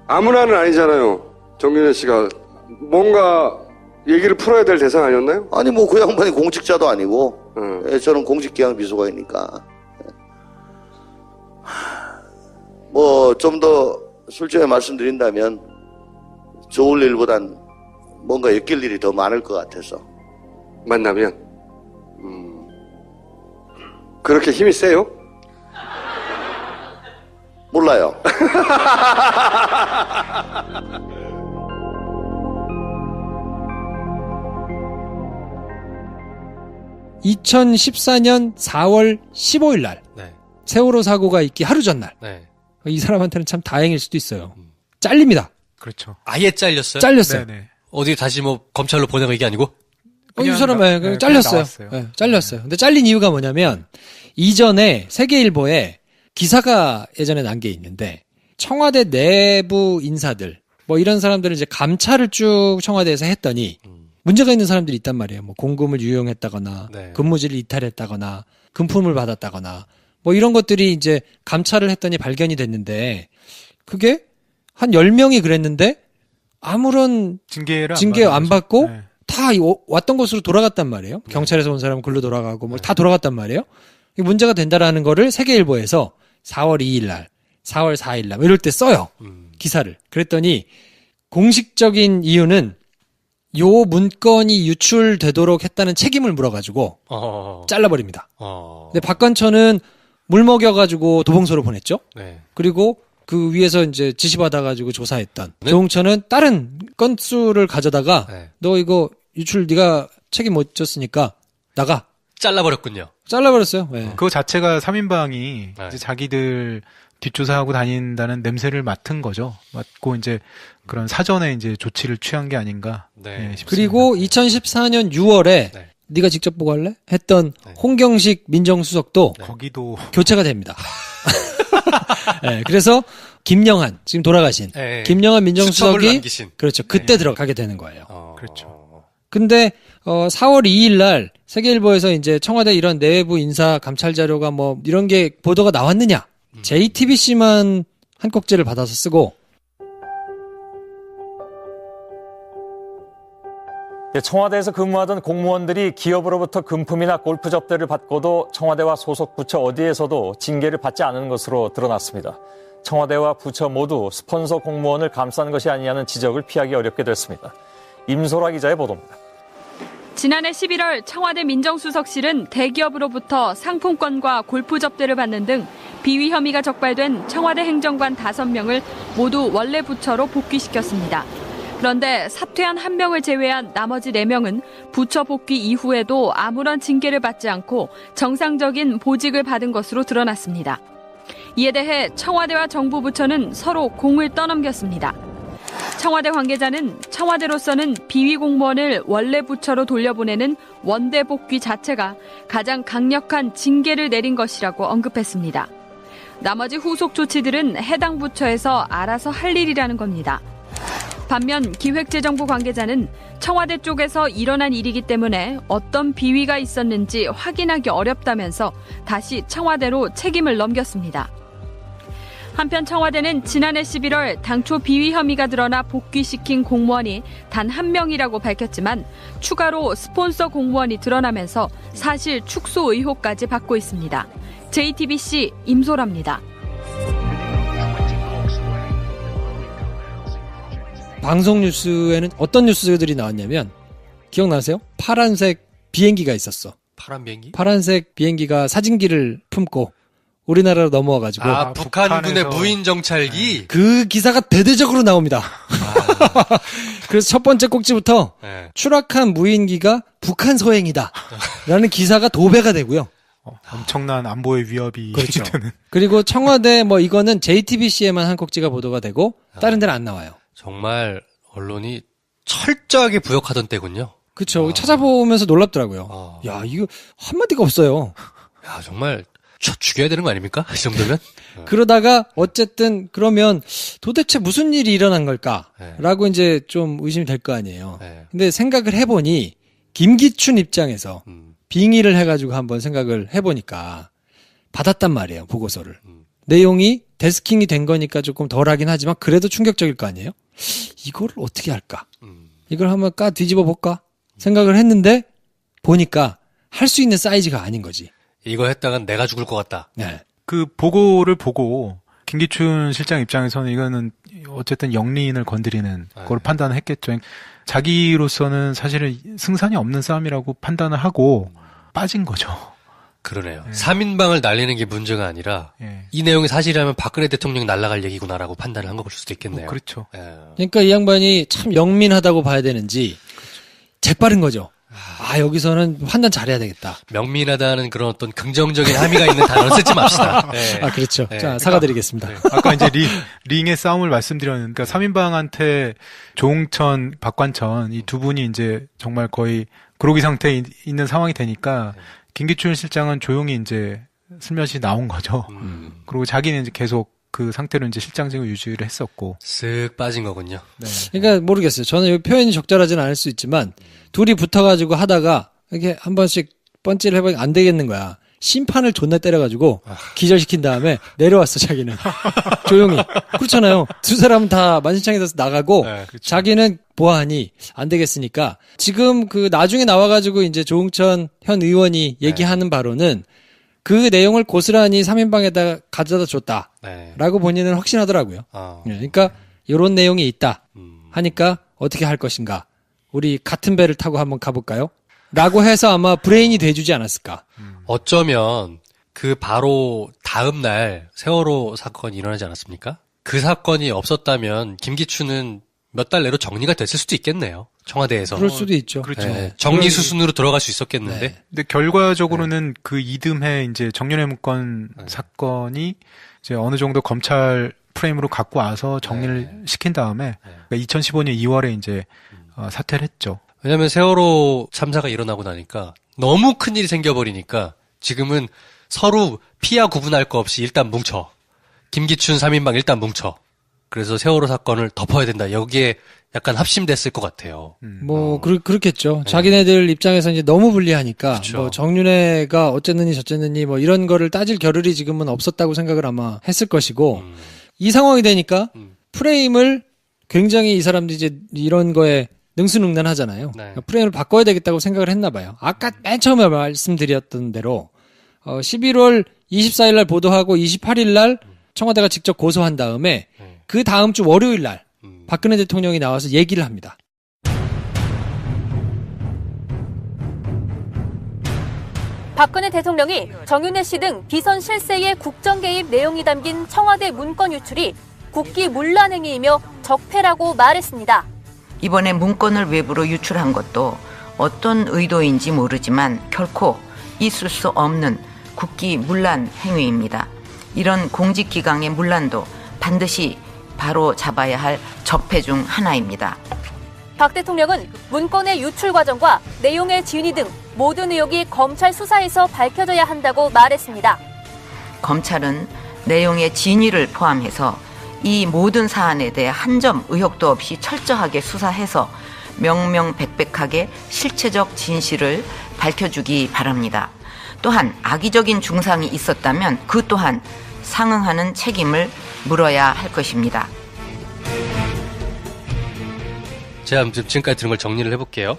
아무나는 아니잖아요. 정윤회 씨가 뭔가 얘기를 풀어야 될 대상 아니었나요? 아니, 뭐 그 양반이 공직자도 아니고, 예, 저는 공직기강 비서관이니까. 뭐 좀 더 솔직히 말씀드린다면 좋을 일보단 뭔가 엮일 일이 더 많을 것 같아서. 만나면 그렇게 힘이 세요? 몰라요. 2014년 4월 15일 날 네. 세월호 사고가 있기 하루 전날 네. 이 사람한테는 참 다행일 수도 있어요. 잘립니다. 그렇죠. 아예 잘렸어요? 잘렸어요. 네네. 어디 다시 뭐 검찰로 보내고 이게 아니고? 이 사람은 그냥 잘렸어요. 나왔어요. 네, 잘렸어요. 근데 잘린 이유가 뭐냐면 이전에 세계일보에 기사가 예전에 난 게 있는데 청와대 내부 인사들 뭐 이런 사람들을 이제 감찰을 쭉 청와대에서 했더니 문제가 있는 사람들이 있단 말이에요. 뭐 공금을 유용했다거나 네. 근무지를 이탈했다거나 금품을 받았다거나 뭐 이런 것들이 이제 감찰을 했더니 발견이 됐는데 그게 한 10명이 그랬는데 아무런 징계를 징계 안 받고 네. 다 왔던 곳으로 돌아갔단 말이에요. 경찰에서 온 사람은 글로 돌아가고 뭐 다 돌아갔단 말이에요. 이게 문제가 된다라는 거를 세계일보에서 4월 2일 날, 4월 4일 날 이럴 때 써요. 기사를. 그랬더니 공식적인 이유는 요 문건이 유출되도록 했다는 책임을 물어가지고 잘라버립니다. 근데 박관천은 물 먹여가지고 도봉소로 보냈죠. 네. 그리고 그 위에서 이제 지시받아가지고 조사했던 조홍천은 다른 건수를 가져다가 너 이거 유출 네가 책임 못 졌으니까 나가. 잘라버렸군요. 잘라버렸어요. 네. 그거 자체가 3인방이 이제 자기들 뒷조사하고 다닌다는 냄새를 맡은 거죠. 맡고 이제 그런 사전에 이제 조치를 취한 게 아닌가. 네, 그리고 2014년 6월에 네가 직접 보고 할래? 했던 홍경식 민정수석도 거기도 교체가 됩니다. 네, 그래서 김영한 지금 돌아가신 김영한 민정수석이 그렇죠. 그때 들어가게 되는 거예요. 그렇죠. 근데 4월 2일 날 세계일보에서 이제 청와대 이런 내부 인사 감찰 자료가 뭐 이런 게 보도가 나왔느냐? JTBC만 한 꼭지를 받아서 쓰고 청와대에서 근무하던 공무원들이 기업으로부터 금품이나 골프 접대를 받고도 청와대와 소속 부처 어디에서도 징계를 받지 않은 것으로 드러났습니다. 청와대와 부처 모두 스폰서 공무원을 감싼 것이 아니냐는 지적을 피하기 어렵게 됐습니다. 임소라 기자의 보도입니다. 지난해 11월 청와대 민정수석실은 대기업으로부터 상품권과 골프 접대를 받는 등 비위 혐의가 적발된 청와대 행정관 5명을 모두 원래 부처로 복귀시켰습니다. 그런데 사퇴한 1명을 제외한 나머지 4명은 부처 복귀 이후에도 아무런 징계를 받지 않고 정상적인 보직을 받은 것으로 드러났습니다. 이에 대해 청와대와 정부 부처는 서로 공을 떠넘겼습니다. 청와대 관계자는 청와대로서는 비위 공무원을 원래 부처로 돌려보내는 원대 복귀 자체가 가장 강력한 징계를 내린 것이라고 언급했습니다. 나머지 후속 조치들은 해당 부처에서 알아서 할 일이라는 겁니다. 반면 기획재정부 관계자는 청와대 쪽에서 일어난 일이기 때문에 어떤 비위가 있었는지 확인하기 어렵다면서 다시 청와대로 책임을 넘겼습니다. 한편 청와대는 지난해 11월 당초 비위 혐의가 드러나 복귀시킨 공무원이 단 1명이라고 밝혔지만 추가로 스폰서 공무원이 드러나면서 사실 축소 의혹까지 받고 있습니다. JTBC 임소라입니다. 방송 뉴스에는 어떤 뉴스들이 나왔냐면 기억나세요? 파란색 비행기가 있었어. 파란 비행기? 파란색 비행기가 사진기를 품고 우리나라로 넘어와가지고 북한군의 무인 정찰기. 그 기사가 대대적으로 나옵니다. 그래서 첫 번째 꼭지부터 추락한 무인기가 북한 소행이다라는 기사가 도배가 되고요. 엄청난 안보의 위협이 그렇죠. 되는. 그리고 청와대 뭐 이거는 JTBC에만 한 꼭지가 보도가 되고 다른 데는 안 나와요. 정말 언론이 철저하게 부역하던 때군요. 그렇죠. 찾아보면서 놀랍더라고요. 야, 이거 한마디가 없어요. 야, 정말 죽여야 되는 거 아닙니까? 이 정도면? 그러다가 어쨌든 그러면 도대체 무슨 일이 일어난 걸까라고 이제 좀 의심이 될 거 아니에요. 근데 생각을 해보니 김기춘 입장에서 빙의를 해가지고 한번 생각을 해보니까 받았단 말이에요. 보고서를. 내용이 데스킹이 된 거니까 조금 덜하긴 하지만 그래도 충격적일 거 아니에요? 이거를 어떻게 할까? 이걸 한번 뒤집어 볼까? 생각을 했는데 보니까 할 수 있는 사이즈가 아닌 거지. 이거 했다간 내가 죽을 것 같다. 네. 그 보고를 보고 김기춘 실장 입장에서는 이거는 어쨌든 영리인을 건드리는 걸 판단을 했겠죠. 자기로서는 사실은 승산이 없는 싸움이라고 판단을 하고 빠진 거죠. 그러네요. 3인방을 날리는 게 문제가 아니라 이 내용이 사실이라면 박근혜 대통령이 날아갈 얘기구나라고 판단을 한 걸 수도 있겠네요. 그렇죠. 그러니까 이 양반이 참 영민하다고 봐야 되는지 재빠른 거죠. 여기서는 판단 잘해야 되겠다. 명민하다는 그런 어떤 긍정적인 함의가 있는 단어를 쓰지 맙시다. 네. 그렇죠. 자, 사과드리겠습니다. 아까 이제 링의 싸움을 말씀드렸는데, 그러니까 3인방한테 조홍천, 박관천 이 두 분이 이제 정말 거의 그로기 상태에 있는 상황이 되니까 김기춘 실장은 조용히 이제 슬며시 나온 거죠. 그리고 자기는 이제 계속 그 상태로 이제 실장직을 유지를 했었고. 쓱 빠진 거군요. 네. 그러니까 모르겠어요. 저는 이 표현이 적절하지는 않을 수 있지만 둘이 붙어가지고 하다가 이렇게 한 번씩 펀치를 해보니까 안 되겠는 거야. 심판을 존나 때려가지고 기절시킨 다음에 내려왔어, 자기는. 조용히. 그렇잖아요. 두 사람은 다 만신창이 돼서 나가고 그렇죠. 자기는 보아하니 안 되겠으니까 지금 그 나중에 나와가지고 이제 조홍천 현 의원이 얘기하는 바로는 그 내용을 고스란히 3인방에다 가져다 줬다라고 본인은 확신하더라고요. 그러니까 이런 내용이 있다 하니까 어떻게 할 것인가. 우리 같은 배를 타고 한번 가볼까요? 라고 해서 아마 브레인이 돼주지 않았을까. 어쩌면 그 바로 다음 날 세월호 사건이 일어나지 않았습니까? 그 사건이 없었다면 김기춘은 몇 달 내로 정리가 됐을 수도 있겠네요. 청와대에서. 그럴 수도 있죠. 그렇죠. 네, 정리 수순으로 들어갈 수 있었겠는데. 네. 근데 결과적으로는 그 이듬해 이제 정윤회 문건 사건이 이제 어느 정도 검찰 프레임으로 갖고 와서 정리를 시킨 다음에 그러니까 2015년 2월에 이제 사퇴를 했죠. 왜냐면 세월호 참사가 일어나고 나니까 너무 큰일이 생겨버리니까 지금은 서로 피하 구분할 거 없이 일단 뭉쳐. 김기춘 3인방 일단 뭉쳐. 그래서 세월호 사건을 덮어야 된다. 여기에 약간 합심됐을 것 같아요. 뭐 그렇겠죠. 자기네들 입장에서 이제 너무 불리하니까 그쵸. 뭐 정윤회가 어쨌느니 저쨌느니 뭐 이런 거를 따질 겨를이 지금은 없었다고 생각을 아마 했을 것이고 이 상황이 되니까 프레임을 굉장히 이 사람들이 이제 이런 거에 능수능란하잖아요. 그러니까 프레임을 바꿔야 되겠다고 생각을 했나 봐요. 아까 맨 처음에 말씀드렸던 대로 11월 24일 날 보도하고 28일 날 청와대가 직접 고소한 다음에 그 다음 주 월요일 날 박근혜 대통령이 나와서 얘기를 합니다. 박근혜 대통령이 정윤회 씨 등 비선 실세의 국정 개입 내용이 담긴 청와대 문건 유출이 국기문란 행위이며 적폐라고 말했습니다. 이번에 문건을 외부로 유출한 것도 어떤 의도인지 모르지만 결코 있을 수 없는 국기문란 행위입니다. 이런 공직기강의 문란도 반드시 바로 잡아야 할 적폐 중 하나입니다. 박 대통령은 문건의 유출 과정과 내용의 진위 등 모든 의혹이 검찰 수사에서 밝혀져야 한다고 말했습니다. 검찰은 내용의 진위를 포함해서 이 모든 사안에 대해 한 점 의혹도 없이 철저하게 수사해서 명명백백하게 실체적 진실을 밝혀주기 바랍니다. 또한 악의적인 중상이 있었다면 그 또한 상응하는 책임을 물어야 할 것입니다. 제가 지금까지 들은 걸 정리를 해볼게요.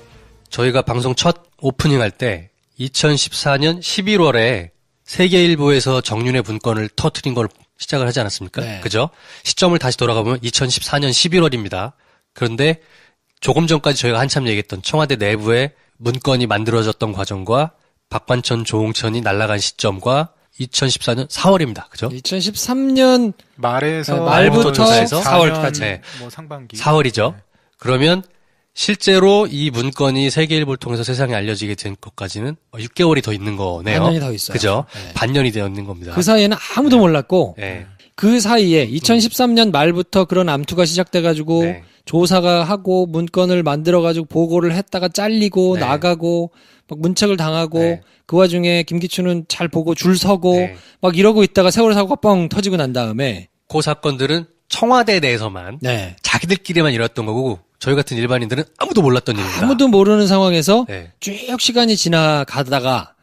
저희가 방송 첫 오프닝 할 때 2014년 11월에 세계일보에서 정윤회 문건을 터뜨린 걸 시작을 하지 않았습니까? 네. 그죠? 시점을 다시 돌아가보면 2014년 11월입니다. 그런데 조금 전까지 저희가 한참 얘기했던 청와대 내부에 문건이 만들어졌던 과정과 박관천, 조홍천이 날아간 시점과 2014년 4월입니다. 그죠? 2013년 말부터 말부터 조사해서 4월까지. 네. 뭐 상반기. 4월이죠. 네. 그러면 실제로 이 문건이 세계일보를 통해서 세상에 알려지게 된 것까지는 6개월이 더 있는 거네요. 반년이 더 있어요. 그죠? 네. 반년이 되어 있는 겁니다. 그 사이에는 아무도 몰랐고 네. 그 사이에 2013년 말부터 그런 암투가 시작돼가지고 네. 조사가 하고 문건을 만들어가지고 보고를 했다가 잘리고 네. 나가고 막 문책을 당하고 네. 그 와중에 김기춘은 잘 보고 줄 서고 네. 막 이러고 있다가 세월호 사고가 뻥 터지고 난 다음에 그 사건들은 청와대 내에서만 네. 자기들끼리만 일었던 거고 저희 같은 일반인들은 아무도 몰랐던 일입니다. 아무도 모르는 상황에서 네. 쭉 시간이 지나가다가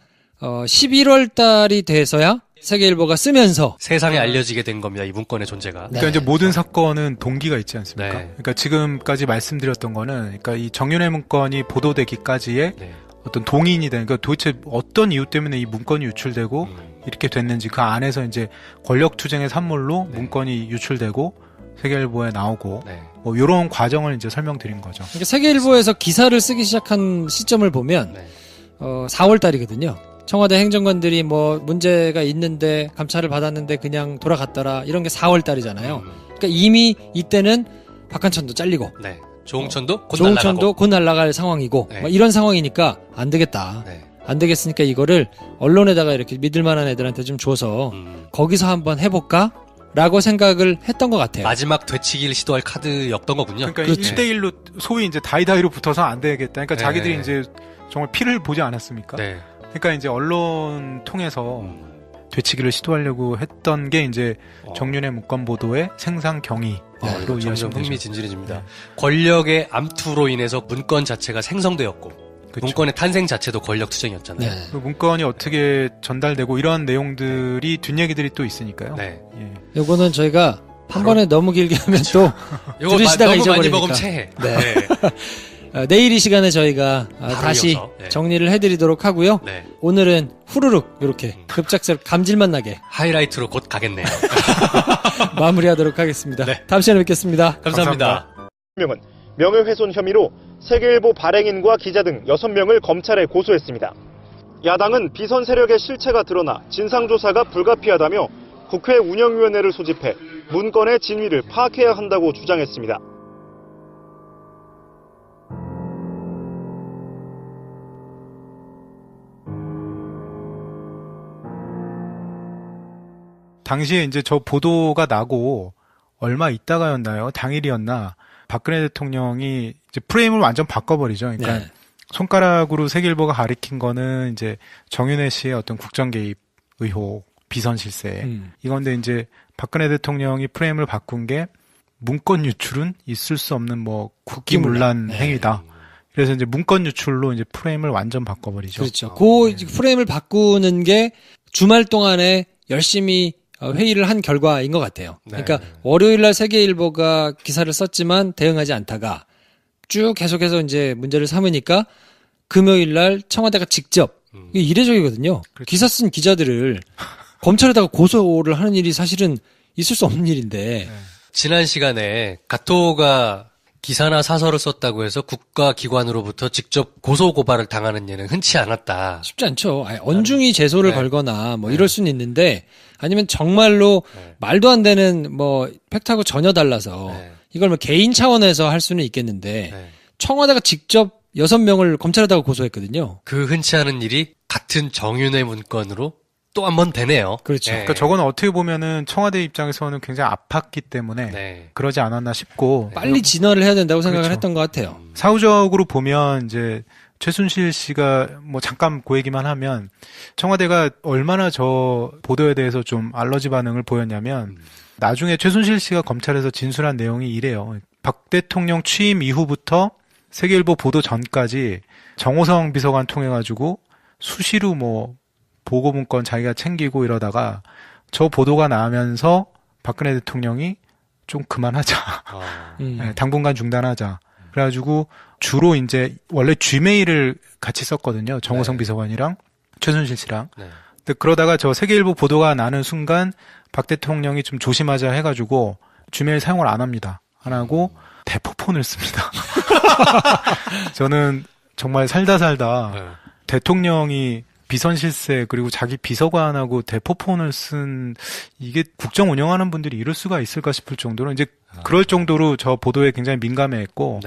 11월 달이 돼서야 세계일보가 쓰면서 세상에 알려지게 된 겁니다. 이 문건의 존재가. 그러니까 이제 모든 사건은 동기가 있지 않습니까? 네. 그러니까 지금까지 말씀드렸던 거는 그러니까 이 정윤회 문건이 보도되기까지의 네. 어떤 동인이 되는 그러니까 도대체 어떤 이유 때문에 이 문건이 유출되고 이렇게 됐는지 그 안에서 이제 권력 투쟁의 산물로 네. 문건이 유출되고 세계일보에 나오고 네. 뭐 이런 과정을 이제 설명드린 거죠. 그러니까 세계일보에서 기사를 쓰기 시작한 시점을 보면 네. 4월 달이거든요. 청와대 행정관들이 뭐 문제가 있는데 감찰을 받았는데 그냥 돌아갔더라 이런 게 4월 달이잖아요. 그러니까 이미 이때는 박한천도 잘리고 네. 조홍천도 곧 조홍천도 날아가고. 곧 날아갈 상황이고 네. 뭐 이런 상황이니까 안 되겠다. 네. 안 되겠으니까 이거를 언론에다가 이렇게 믿을 만한 애들한테 좀 줘서 거기서 한번 해볼까? 라고 생각을 했던 것 같아요. 마지막 되치기를 시도할 카드였던 거군요. 그러니까 그렇죠. 1대1로 소위 이제 다이다이로 붙어서 안 되겠다. 그러니까 네. 자기들이 이제 정말 피를 보지 않았습니까? 네. 그러니까 이제 언론 통해서 되치기를 시도하려고 했던 게 이제 정윤회 문건 보도의 생산 경위로 점점 이해하시면 되죠. 흥미진진해집니다. 네. 권력의 암투로 인해서 문건 자체가 생성되었고 그쵸. 문건의 탄생 자체도 권력 투쟁이었잖아요. 네. 그 문건이 어떻게 전달되고 이런 내용들이 뒷얘기들이 또 있으니까요. 네. 예. 요거는 저희가 한 번에 너무 길게 하면 또 이거 들으시다가 너무 많이 잊어버리니까. 먹으면 체해. 네. 내일 이 시간에 저희가 다시 이어서, 네. 정리를 해드리도록 하고요. 네. 오늘은 후루룩 이렇게 급작스럽게 감질만 나게 하이라이트로 곧 가겠네요. 마무리하도록 하겠습니다. 네. 다음 시간에 뵙겠습니다. 감사합니다. 명은 명예훼손 혐의로 세계일보 발행인과 기자 등 6명을 검찰에 고소했습니다. 야당은 비선 세력의 실체가 드러나 진상조사가 불가피하다며 국회 운영위원회를 소집해 문건의 진위를 파악해야 한다고 주장했습니다. 당시에 이제 저 보도가 나고 얼마 있다가였나요? 당일이었나? 박근혜 대통령이 이제 프레임을 완전 바꿔버리죠. 그러니까 네. 손가락으로 세계일보가 가리킨 거는 이제 정윤회 씨의 어떤 국정 개입 의혹, 비선 실세. 이건데 이제 박근혜 대통령이 프레임을 바꾼 게 문건 유출은 있을 수 없는 뭐 국기문란 행위다. 그래서 이제 문건 유출로 이제 프레임을 완전 바꿔버리죠. 그렇죠. 그 프레임을 바꾸는 게 주말 동안에 열심히 회의를 한 결과인 것 같아요. 그러니까 월요일날 세계일보가 기사를 썼지만 대응하지 않다가 쭉 계속해서 이제 문제를 삼으니까 금요일날 청와대가 직접 이게 이례적이거든요. 그렇죠. 기사 쓴 기자들을 검찰에다가 고소를 하는 일이 사실은 있을 수 없는 일인데. 지난 시간에 가토가 기사나 사설을 썼다고 해서 국가기관으로부터 직접 고소고발을 당하는 예는 흔치 않았다. 쉽지 않죠. 아니, 언중이 제소를 걸거나 뭐 이럴 수는 있는데 아니면 정말로 말도 안 되는 뭐 팩트하고 전혀 달라서 이걸 뭐 개인 차원에서 할 수는 있겠는데 청와대가 직접 6명을 검찰에다가 고소했거든요. 그 흔치 않은 일이 같은 정윤회 문건으로 또 한 번 되네요. 그렇죠. 그러니까 저거는 어떻게 보면은 청와대 입장에서는 굉장히 아팠기 때문에 그러지 않았나 싶고 빨리 진화를 해야 된다고 생각을 했던 것 같아요. 사후적으로 보면 이제 최순실 씨가 뭐 잠깐 그 얘기만 하면 청와대가 얼마나 저 보도에 대해서 좀 알러지 반응을 보였냐면 나중에 최순실 씨가 검찰에서 진술한 내용이 이래요. 박 대통령 취임 이후부터 세계일보 보도 전까지 정호성 비서관 통해가지고 수시로 뭐 보고문건 자기가 챙기고 이러다가 저 보도가 나면서 박근혜 대통령이 좀 그만하자. 네, 당분간 중단하자. 그래가지고 주로 이제 원래 G메일을 같이 썼거든요. 정호성 비서관이랑 최순실 씨랑. 근데 그러다가 저 세계일보 보도가 나는 순간 박 대통령이 좀 조심하자 해가지고 G메일 사용을 안 합니다. 안 하고 대포폰을 씁니다. 저는 정말 살다 대통령이 비선 실세 그리고 자기 비서관하고 대포폰을 쓴 이게 국정 운영하는 분들이 이럴 수가 있을까 싶을 정도로 이제 그럴 정도로 저 보도에 굉장히 민감해했고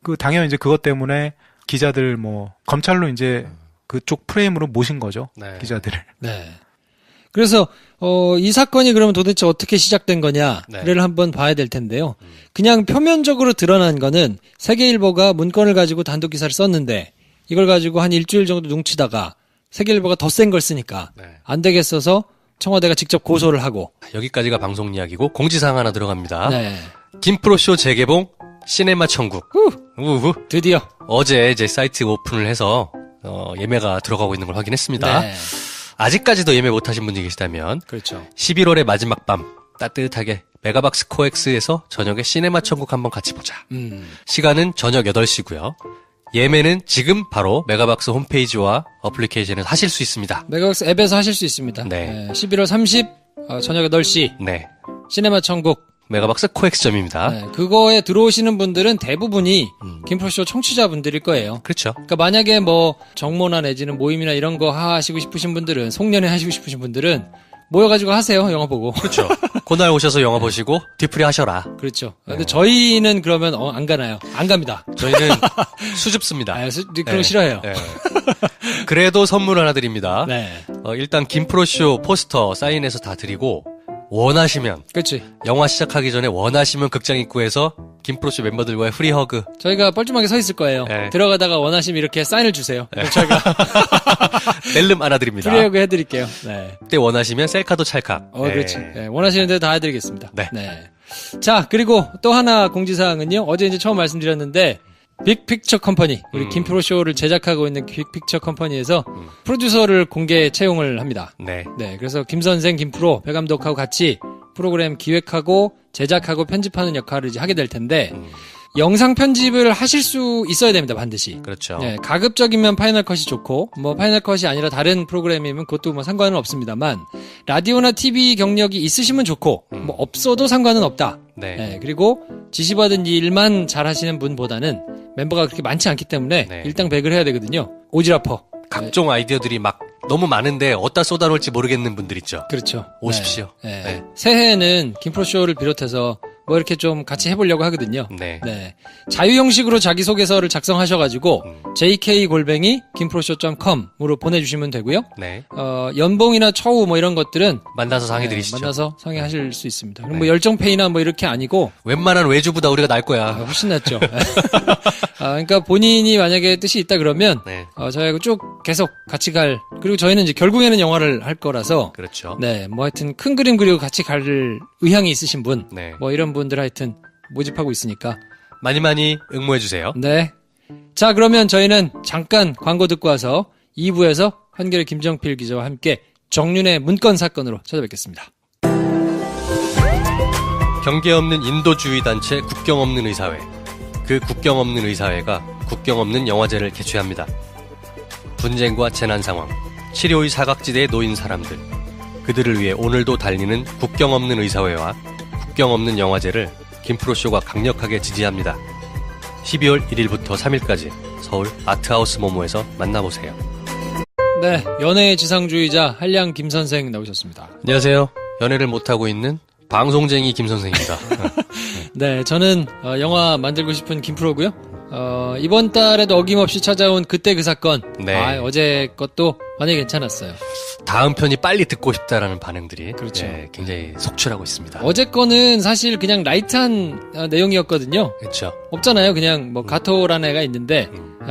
그 당연히 이제 그것 때문에 기자들 뭐 검찰로 이제 그쪽 프레임으로 모신 거죠. 기자들을. 네. 그래서 이 사건이 그러면 도대체 어떻게 시작된 거냐를 한번 봐야 될 텐데요. 그냥 표면적으로 드러난 거는 세계일보가 문건을 가지고 단독 기사를 썼는데 이걸 가지고 한 일주일 정도 뭉치다가 세계일보가 더 센 걸 쓰니까 안 되겠어서 청와대가 직접 고소를 하고. 여기까지가 방송 이야기고 공지사항 하나 들어갑니다. 김프로쇼 재개봉 시네마 천국. 우후. 드디어 어제 이제 사이트 오픈을 해서 예매가 들어가고 있는 걸 확인했습니다. 아직까지도 예매 못하신 분이 계시다면 그렇죠. 11월의 마지막 밤 따뜻하게 메가박스 코엑스에서 저녁에 시네마 천국 한번 같이 보자. 시간은 저녁 8시고요. 예매는 지금 바로 메가박스 홈페이지와 어플리케이션에서 하실 수 있습니다. 메가박스 앱에서 하실 수 있습니다. 11월 30 저녁 8시 시네마 천국 메가박스 코엑스점입니다. 그거에 들어오시는 분들은 대부분이 김프로쇼 청취자분들일 거예요. 그렇죠. 그러니까 만약에 뭐 정모나 내지는 모임이나 이런 거 하시고 싶으신 분들은 송년회 하시고 싶으신 분들은 모여가지고 하세요. 영화 보고. 그렇죠. 그날 오셔서 영화 보시고 뒤풀이 하셔라. 그렇죠. 근데 저희는 그러면 안 가나요? 안 갑니다. 저희는 수줍습니다. 그런 거 싫어해요. 그래도 선물 하나 드립니다. 일단 김프로쇼 포스터 사인해서 다 드리고 원하시면 그렇지. 영화 시작하기 전에 원하시면 극장 입구에서 김프로쇼 멤버들과의 프리 허그 저희가 뻘쭘하게 서 있을 거예요. 들어가다가 원하시면 이렇게 사인을 주세요. 저희가 낼름 안아드립니다. 프리 허그 해드릴게요. 그때 원하시면 셀카도 찰칵. 그렇지. 원하시는 대로 다 해드리겠습니다. 자, 그리고 또 하나 공지사항은요. 어제 이제 처음 말씀드렸는데 빅픽처 컴퍼니, 우리 김프로쇼를 제작하고 있는 빅픽처 컴퍼니에서 프로듀서를 공개 채용을 합니다. 그래서 김선생, 김프로, 배 감독하고 같이 프로그램 기획하고 제작하고 편집하는 역할을 이제 하게 될 텐데 영상 편집을 하실 수 있어야 됩니다, 반드시. 그렇죠. 가급적이면 파이널 컷이 좋고, 뭐 파이널 컷이 아니라 다른 프로그램이면 그것도 뭐 상관은 없습니다만, 라디오나 TV 경력이 있으시면 좋고, 뭐 없어도 상관은 없다. 그리고 지시받은 일만 잘 하시는 분보다는 멤버가 그렇게 많지 않기 때문에 일당백을 해야 되거든요. 오지라퍼. 각종 아이디어들이 막 너무 많은데 어디다 쏟아놓을지 모르겠는 분들 있죠. 그렇죠. 오십시오. 네. 네. 새해에는 김프로쇼를 비롯해서 뭐 이렇게 좀 같이 해보려고 하거든요. 네. 네. 자유 형식으로 자기소개서를 작성하셔가지고 jk골뱅이 김프로쇼.com으로 보내주시면 되고요. 네. 연봉이나 처우 뭐 이런 것들은 만나서 상의 드리시죠. 만나서 상의하실 수 있습니다. 그럼 뭐 열정페이나 뭐 이렇게 아니고 웬만한 외주보다 우리가 나을 거야. 훨씬 낫죠. 그러니까 본인이 만약에 뜻이 있다 그러면 저희하고 쭉 계속 같이 갈, 그리고 저희는 이제 결국에는 영화를 할 거라서 그렇죠. 네, 뭐 하여튼 큰 그림 그리고 같이 갈 의향이 있으신 분, 네. 뭐 이런 분들 하여튼 모집하고 있으니까 많이 응모해 주세요. 네. 자, 그러면 저희는 잠깐 광고 듣고 와서 2부에서 한겨레 김정필 기자와 함께 정윤의 문건 사건으로 찾아뵙겠습니다. 경계 없는 인도주의 단체 국경 없는 의사회. 그 국경 없는 의사회가 국경 없는 영화제를 개최합니다. 분쟁과 재난 상황, 치료의 사각지대에 놓인 사람들, 그들을 위해 오늘도 달리는 국경 없는 의사회와 국경 없는 영화제를 김프로쇼가 강력하게 지지합니다. 12월 1일부터 3일까지 서울 아트하우스 모모에서 만나보세요. 네, 연애의 지상주의자 한량 김선생 나오셨습니다. 안녕하세요. 연애를 못하고 있는 방송쟁이 김선생입니다. 네, 저는 영화 만들고 싶은 김프로고요. 이번 달에도 어김없이 찾아온 그때 그 사건. 네. 어제 것도 반응이 괜찮았어요. 다음 편이 빨리 듣고 싶다라는 반응들이 그렇죠. 굉장히 속출하고 있습니다. 어제 거는 사실 그냥 라이트한 내용이었거든요. 그렇죠. 없잖아요. 그냥 뭐 가토라는 애가 있는데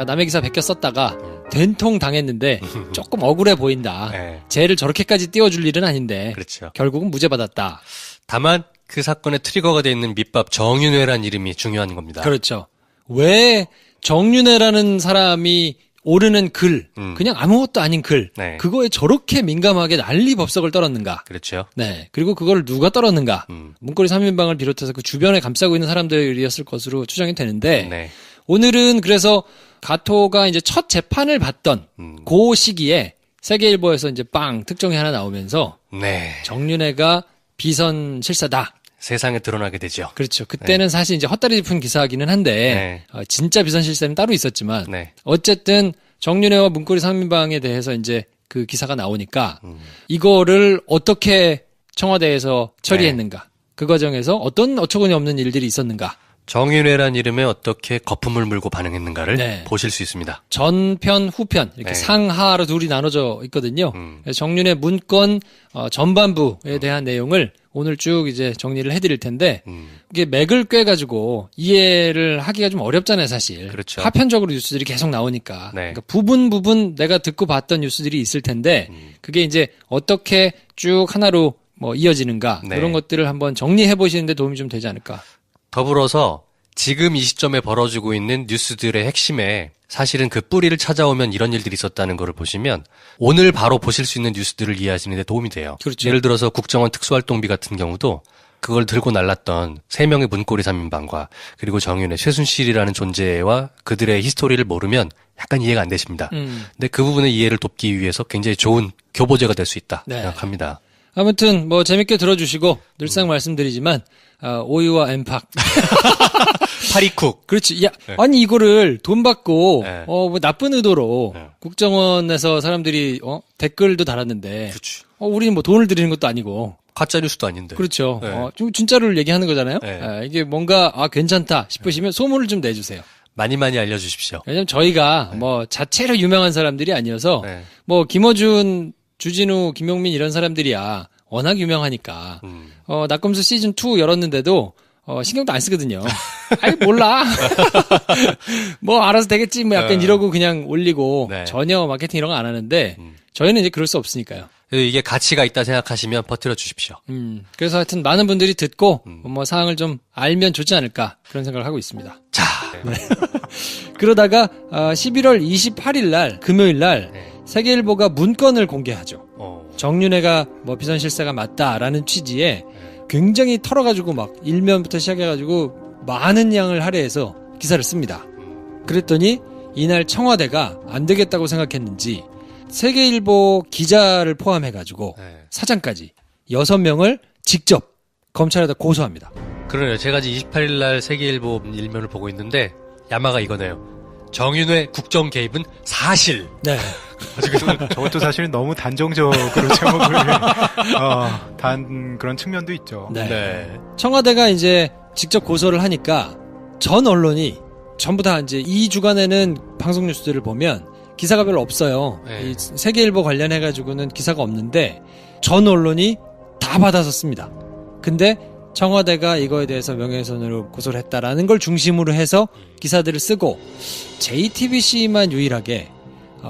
남의 기사 베껴 썼다가 된통 당했는데 조금 억울해 보인다. 네. 쟤를 저렇게까지 띄워줄 일은 아닌데 그렇죠. 결국은 무죄 받았다. 다만 그 사건의 트리거가 되어 있는 밑밥 정윤회란 이름이 중요한 겁니다. 그렇죠. 왜 정윤회라는 사람이 오르는 글, 그냥 아무것도 아닌 글, 네. 그거에 저렇게 민감하게 난리법석을 떨었는가? 그렇죠. 네. 그리고 그걸 누가 떨었는가? 문고리 3인방을 비롯해서 그 주변에 감싸고 있는 사람들이었을 것으로 추정이 되는데, 네. 오늘은 그래서 가토가 이제 첫 재판을 받던 그 시기에 세계일보에서 이제 빵 특종이 하나 나오면서 네. 정윤회가 비선 실사다. 세상에 드러나게 되죠. 그렇죠. 그때는 사실 이제 헛다리 짚은 기사이기는 한데 진짜 비선 실세는 따로 있었지만 어쨌든 정윤회와 문고리 3인방에 대해서 이제 그 기사가 나오니까 이거를 어떻게 청와대에서 처리했는가, 그 과정에서 어떤 어처구니 없는 일들이 있었는가. 정윤회란 이름에 어떻게 거품을 물고 반응했는가를 보실 수 있습니다. 전편, 후편 이렇게 상하로 둘이 나눠져 있거든요. 정윤회 문건 전반부에 대한 내용을 오늘 쭉 이제 정리를 해드릴 텐데 이게 맥을 꿰가지고 이해를 하기가 좀 어렵잖아요, 사실. 그렇죠. 파편적으로 뉴스들이 계속 나오니까. 그러니까 부분 내가 듣고 봤던 뉴스들이 있을 텐데 그게 이제 어떻게 쭉 하나로 뭐 이어지는가 그런 것들을 한번 정리해 보시는데 도움이 좀 되지 않을까. 더불어서 지금 이 시점에 벌어지고 있는 뉴스들의 핵심에 사실은 그 뿌리를 찾아오면 이런 일들이 있었다는 걸 보시면 오늘 바로 보실 수 있는 뉴스들을 이해하시는 데 도움이 돼요. 그렇죠. 예를 들어서 국정원 특수활동비 같은 경우도 그걸 들고 날랐던 3명의 문고리 3인방과 그리고 정윤회, 최순실이라는 존재와 그들의 히스토리를 모르면 약간 이해가 안 되십니다. 근데 그 부분의 이해를 돕기 위해서 굉장히 좋은 교보제가 될 수 있다 생각합니다. 아무튼 뭐 재밌게 들어주시고 늘상 말씀드리지만 오이와 엠팍 파리쿡. 그렇지. 야, 아니 이거를 돈 받고 뭐 나쁜 의도로 국정원에서 사람들이 댓글도 달았는데 우리는 뭐 돈을 드리는 것도 아니고 가짜 뉴스도 아닌데. 그렇죠. 좀 진짜를 얘기하는 거잖아요. 이게 뭔가 괜찮다 싶으시면 소문을 좀 내주세요. 많이 알려주십시오. 왜냐면 저희가 뭐 자체로 유명한 사람들이 아니어서 뭐 김어준, 주진우, 김용민 이런 사람들이야 워낙 유명하니까 낙검수 시즌 2 열었는데도 신경도 안 쓰거든요. 아이 몰라. 뭐 알아서 되겠지 뭐 약간 이러고 그냥 올리고 전혀 마케팅 이런 거 안 하는데 저희는 이제 그럴 수 없으니까요. 이게 가치가 있다 생각하시면 퍼뜨려 주십시오. 그래서 하여튼 많은 분들이 듣고 뭐 사항을 좀 알면 좋지 않을까 그런 생각을 하고 있습니다. 자. 그러다가 11월 28일 날 금요일 날 세계일보가 문건을 공개하죠. 정윤회가 뭐 비선 실세가 맞다라는 취지에 굉장히 털어가지고 막 일면부터 시작해가지고 많은 양을 할애해서 기사를 씁니다. 그랬더니 이날 청와대가 안 되겠다고 생각했는지 세계일보 기자를 포함해가지고 사장까지 6명을 직접 검찰에다 고소합니다. 그러네요. 제가 28일 날 세계일보 일면을 보고 있는데 야마가 이거네요. 정윤회 국정 개입은 사실. 네. 저것도 사실 너무 단정적으로 제목을 단 그런 측면도 있죠. 네. 네. 청와대가 이제 직접 고소를 하니까 전 언론이 전부 다 이제 이 주간에는 방송 뉴스들을 보면 기사가 별로 없어요. 네. 이 세계일보 관련해가지고는 기사가 없는데 전 언론이 다 받아서 씁니다. 근데 청와대가 이거에 대해서 명예훼손으로 고소를 했다라는 걸 중심으로 해서 기사들을 쓰고 JTBC만 유일하게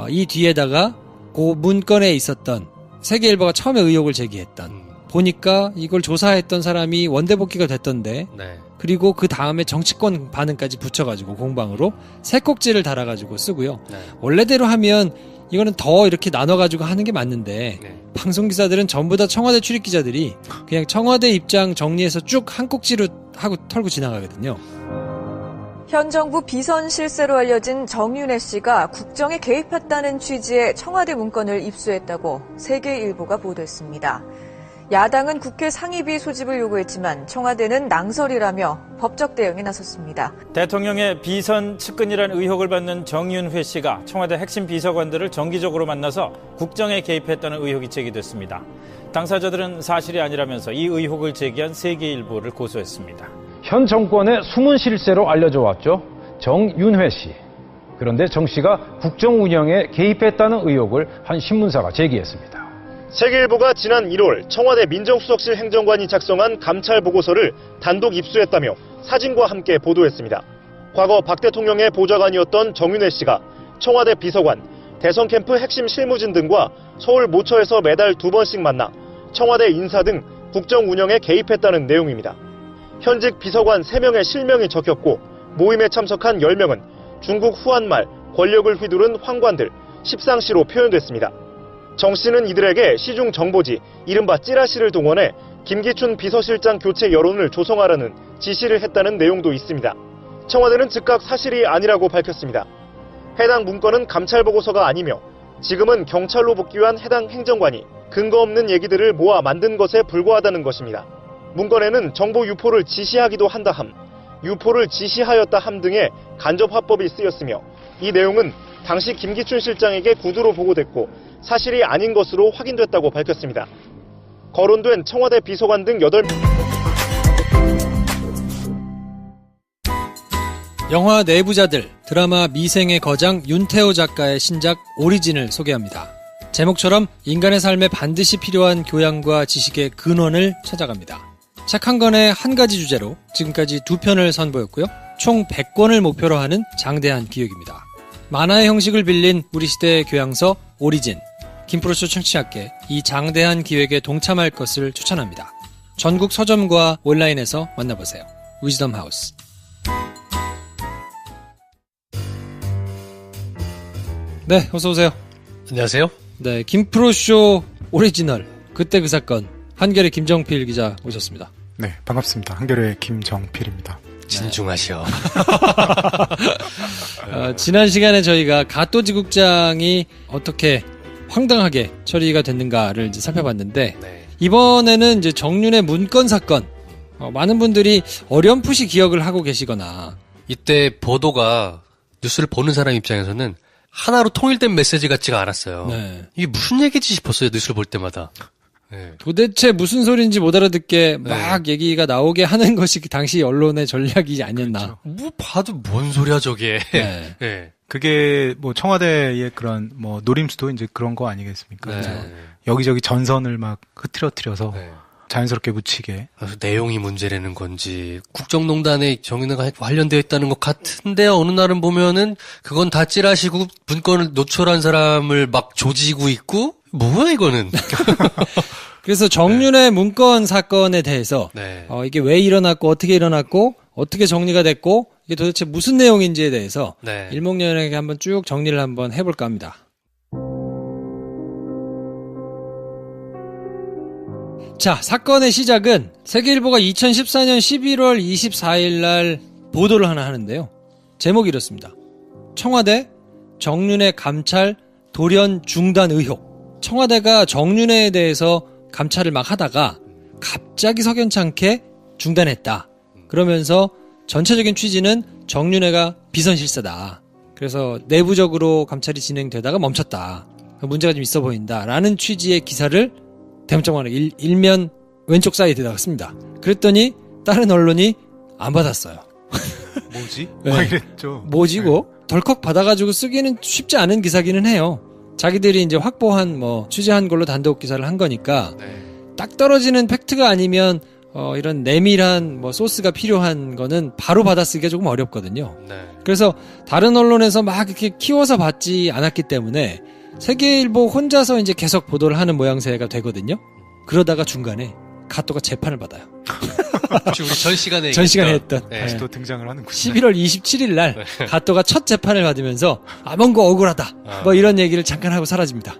이 뒤에다가 그 문건에 있었던 세계일보가 처음에 의혹을 제기했던 보니까 이걸 조사했던 사람이 원대복귀가 됐던데 네. 그리고 그 다음에 정치권 반응까지 붙여가지고 공방으로 세 꼭지를 달아가지고 쓰고요. 네. 원래대로 하면 이거는 더 이렇게 나눠가지고 하는 게 맞는데 네. 방송기사들은 전부 다 청와대 출입기자들이 그냥 청와대 입장 정리해서 쭉 한 꼭지로 하고 털고 지나가거든요. 현 정부 비선 실세로 알려진 정윤회 씨가 국정에 개입했다는 취지의 청와대 문건을 입수했다고 세계일보가 보도했습니다. 야당은 국회 상임위 소집을 요구했지만 청와대는 낭설이라며 법적 대응에 나섰습니다. 대통령의 비선 측근이란 의혹을 받는 정윤회 씨가 청와대 핵심 비서관들을 정기적으로 만나서 국정에 개입했다는 의혹이 제기됐습니다. 당사자들은 사실이 아니라면서 이 의혹을 제기한 세계일보를 고소했습니다. 현 정권의 숨은 실세로 알려져 왔죠. 정윤회 씨. 그런데 정 씨가 국정 운영에 개입했다는 의혹을 한 신문사가 제기했습니다. 세계일보가 지난 1월 청와대 민정수석실 행정관이 작성한 감찰 보고서를 단독 입수했다며 사진과 함께 보도했습니다. 과거 박 대통령의 보좌관이었던 정윤회 씨가 청와대 비서관, 대선 캠프 핵심 실무진 등과 서울 모처에서 매달 2번씩 만나 청와대 인사 등 국정 운영에 개입했다는 내용입니다. 현직 비서관 3명의 실명이 적혔고 모임에 참석한 10명은 중국 후한말, 권력을 휘두른 황관들, 십상시로 표현됐습니다. 정 씨는 이들에게 시중 정보지, 이른바 찌라시를 동원해 김기춘 비서실장 교체 여론을 조성하라는 지시를 했다는 내용도 있습니다. 청와대는 즉각 사실이 아니라고 밝혔습니다. 해당 문건은 감찰보고서가 아니며 지금은 경찰로 복귀한 해당 행정관이 근거 없는 얘기들을 모아 만든 것에 불과하다는 것입니다. 문건에는 정보 유포를 지시하기도 한다 함, 유포를 지시하였다 함 등의 간접 화법이 쓰였으며 이 내용은 당시 김기춘 실장에게 구두로 보고됐고 사실이 아닌 것으로 확인됐다고 밝혔습니다. 거론된 청와대 비서관 등 8명. 영화 내부자들, 드라마 미생의 거장 윤태호 작가의 신작 오리진을 소개합니다. 제목처럼 인간의 삶에 반드시 필요한 교양과 지식의 근원을 찾아갑니다. 책 한 권에 한 가지 주제로 지금까지 2편을 선보였고요. 총 100권을 목표로 하는 장대한 기획입니다. 만화의 형식을 빌린 우리 시대의 교양서 오리진. 김프로쇼 청취자께 이 장대한 기획에 동참할 것을 추천합니다. 전국 서점과 온라인에서 만나보세요. 위즈덤 하우스. 네, 어서오세요. 안녕하세요. 네, 김프로쇼 오리지널 그때 그 사건 한겨레 김정필 기자 오셨습니다. 네, 반갑습니다. 한겨레 김정필입니다. 진중하시오. 지난 시간에 저희가 가토지국장이 어떻게 황당하게 처리가 됐는가를 이제 살펴봤는데 네. 이번에는 이제 정윤의 문건 사건 많은 분들이 어렴풋이 기억을 하고 계시거나 이때 보도가 뉴스를 보는 사람 입장에서는 하나로 통일된 메시지 같지가 않았어요. 네. 이게 무슨 얘기지 싶었어요. 뉴스를 볼 때마다. 네. 도대체 무슨 소리인지 못 알아듣게 막 얘기가 나오게 하는 것이 당시 언론의 전략이지 아니었나. 그렇죠. 뭐 봐도 뭔 소리야 저게. 네. 네. 그게 뭐 청와대의 그런 뭐 노림수도 이제 그런 거 아니겠습니까? 네. 여기저기 전선을 막 흐트러뜨려서 네. 자연스럽게 묻히게. 내용이 문제라는 건지 국정농단에 정윤회가 관련되어 있다는 것 같은데 어느 날은 보면은 그건 다 찌라시고 문건을 노출한 사람을 막 조지고 있고 뭐야 이거는. 그래서 정윤회 문건 사건에 대해서 이게 왜 일어났고 어떻게 일어났고 어떻게 정리가 됐고 이게 도대체 무슨 내용인지에 대해서 일목요연하게 한번 쭉 정리를 한번 해볼까 합니다. 자, 사건의 시작은 세계일보가 2014년 11월 24일 날 보도를 하나 하는데요. 제목이 이렇습니다. 청와대 정윤회 감찰 돌연 중단 의혹. 청와대가 정윤회에 대해서 감찰을 막 하다가 갑자기 석연찮게 중단했다. 그러면서 전체적인 취지는 정윤회가 비선실세다. 그래서 내부적으로 감찰이 진행되다가 멈췄다. 문제가 좀 있어 보인다라는 취지의 기사를 대문짝만하게 일면 왼쪽 사이드에다가 씁니다. 그랬더니 다른 언론이 안 받았어요. 뭐지? 네. 막 이랬죠. 뭐지고? 네. 덜컥 받아가지고 쓰기는 쉽지 않은 기사기는 해요. 자기들이 이제 확보한 취재한 걸로 단독 기사를 한 거니까 딱 떨어지는 팩트가 아니면 이런 내밀한 소스가 필요한 거는 바로 받아쓰기가 조금 어렵거든요. 그래서 다른 언론에서 막 이렇게 키워서 받지 않았기 때문에 세계일보 혼자서 이제 계속 보도를 하는 모양새가 되거든요. 그러다가 중간에 가토가 재판을 받아요. 혹시 우리 전 시간에 했던. 다시 또 등장을 하는군요. 11월 27일 날 가토가 첫 재판을 받으면서 뭔가 억울하다. 이런 얘기를 잠깐 하고 사라집니다.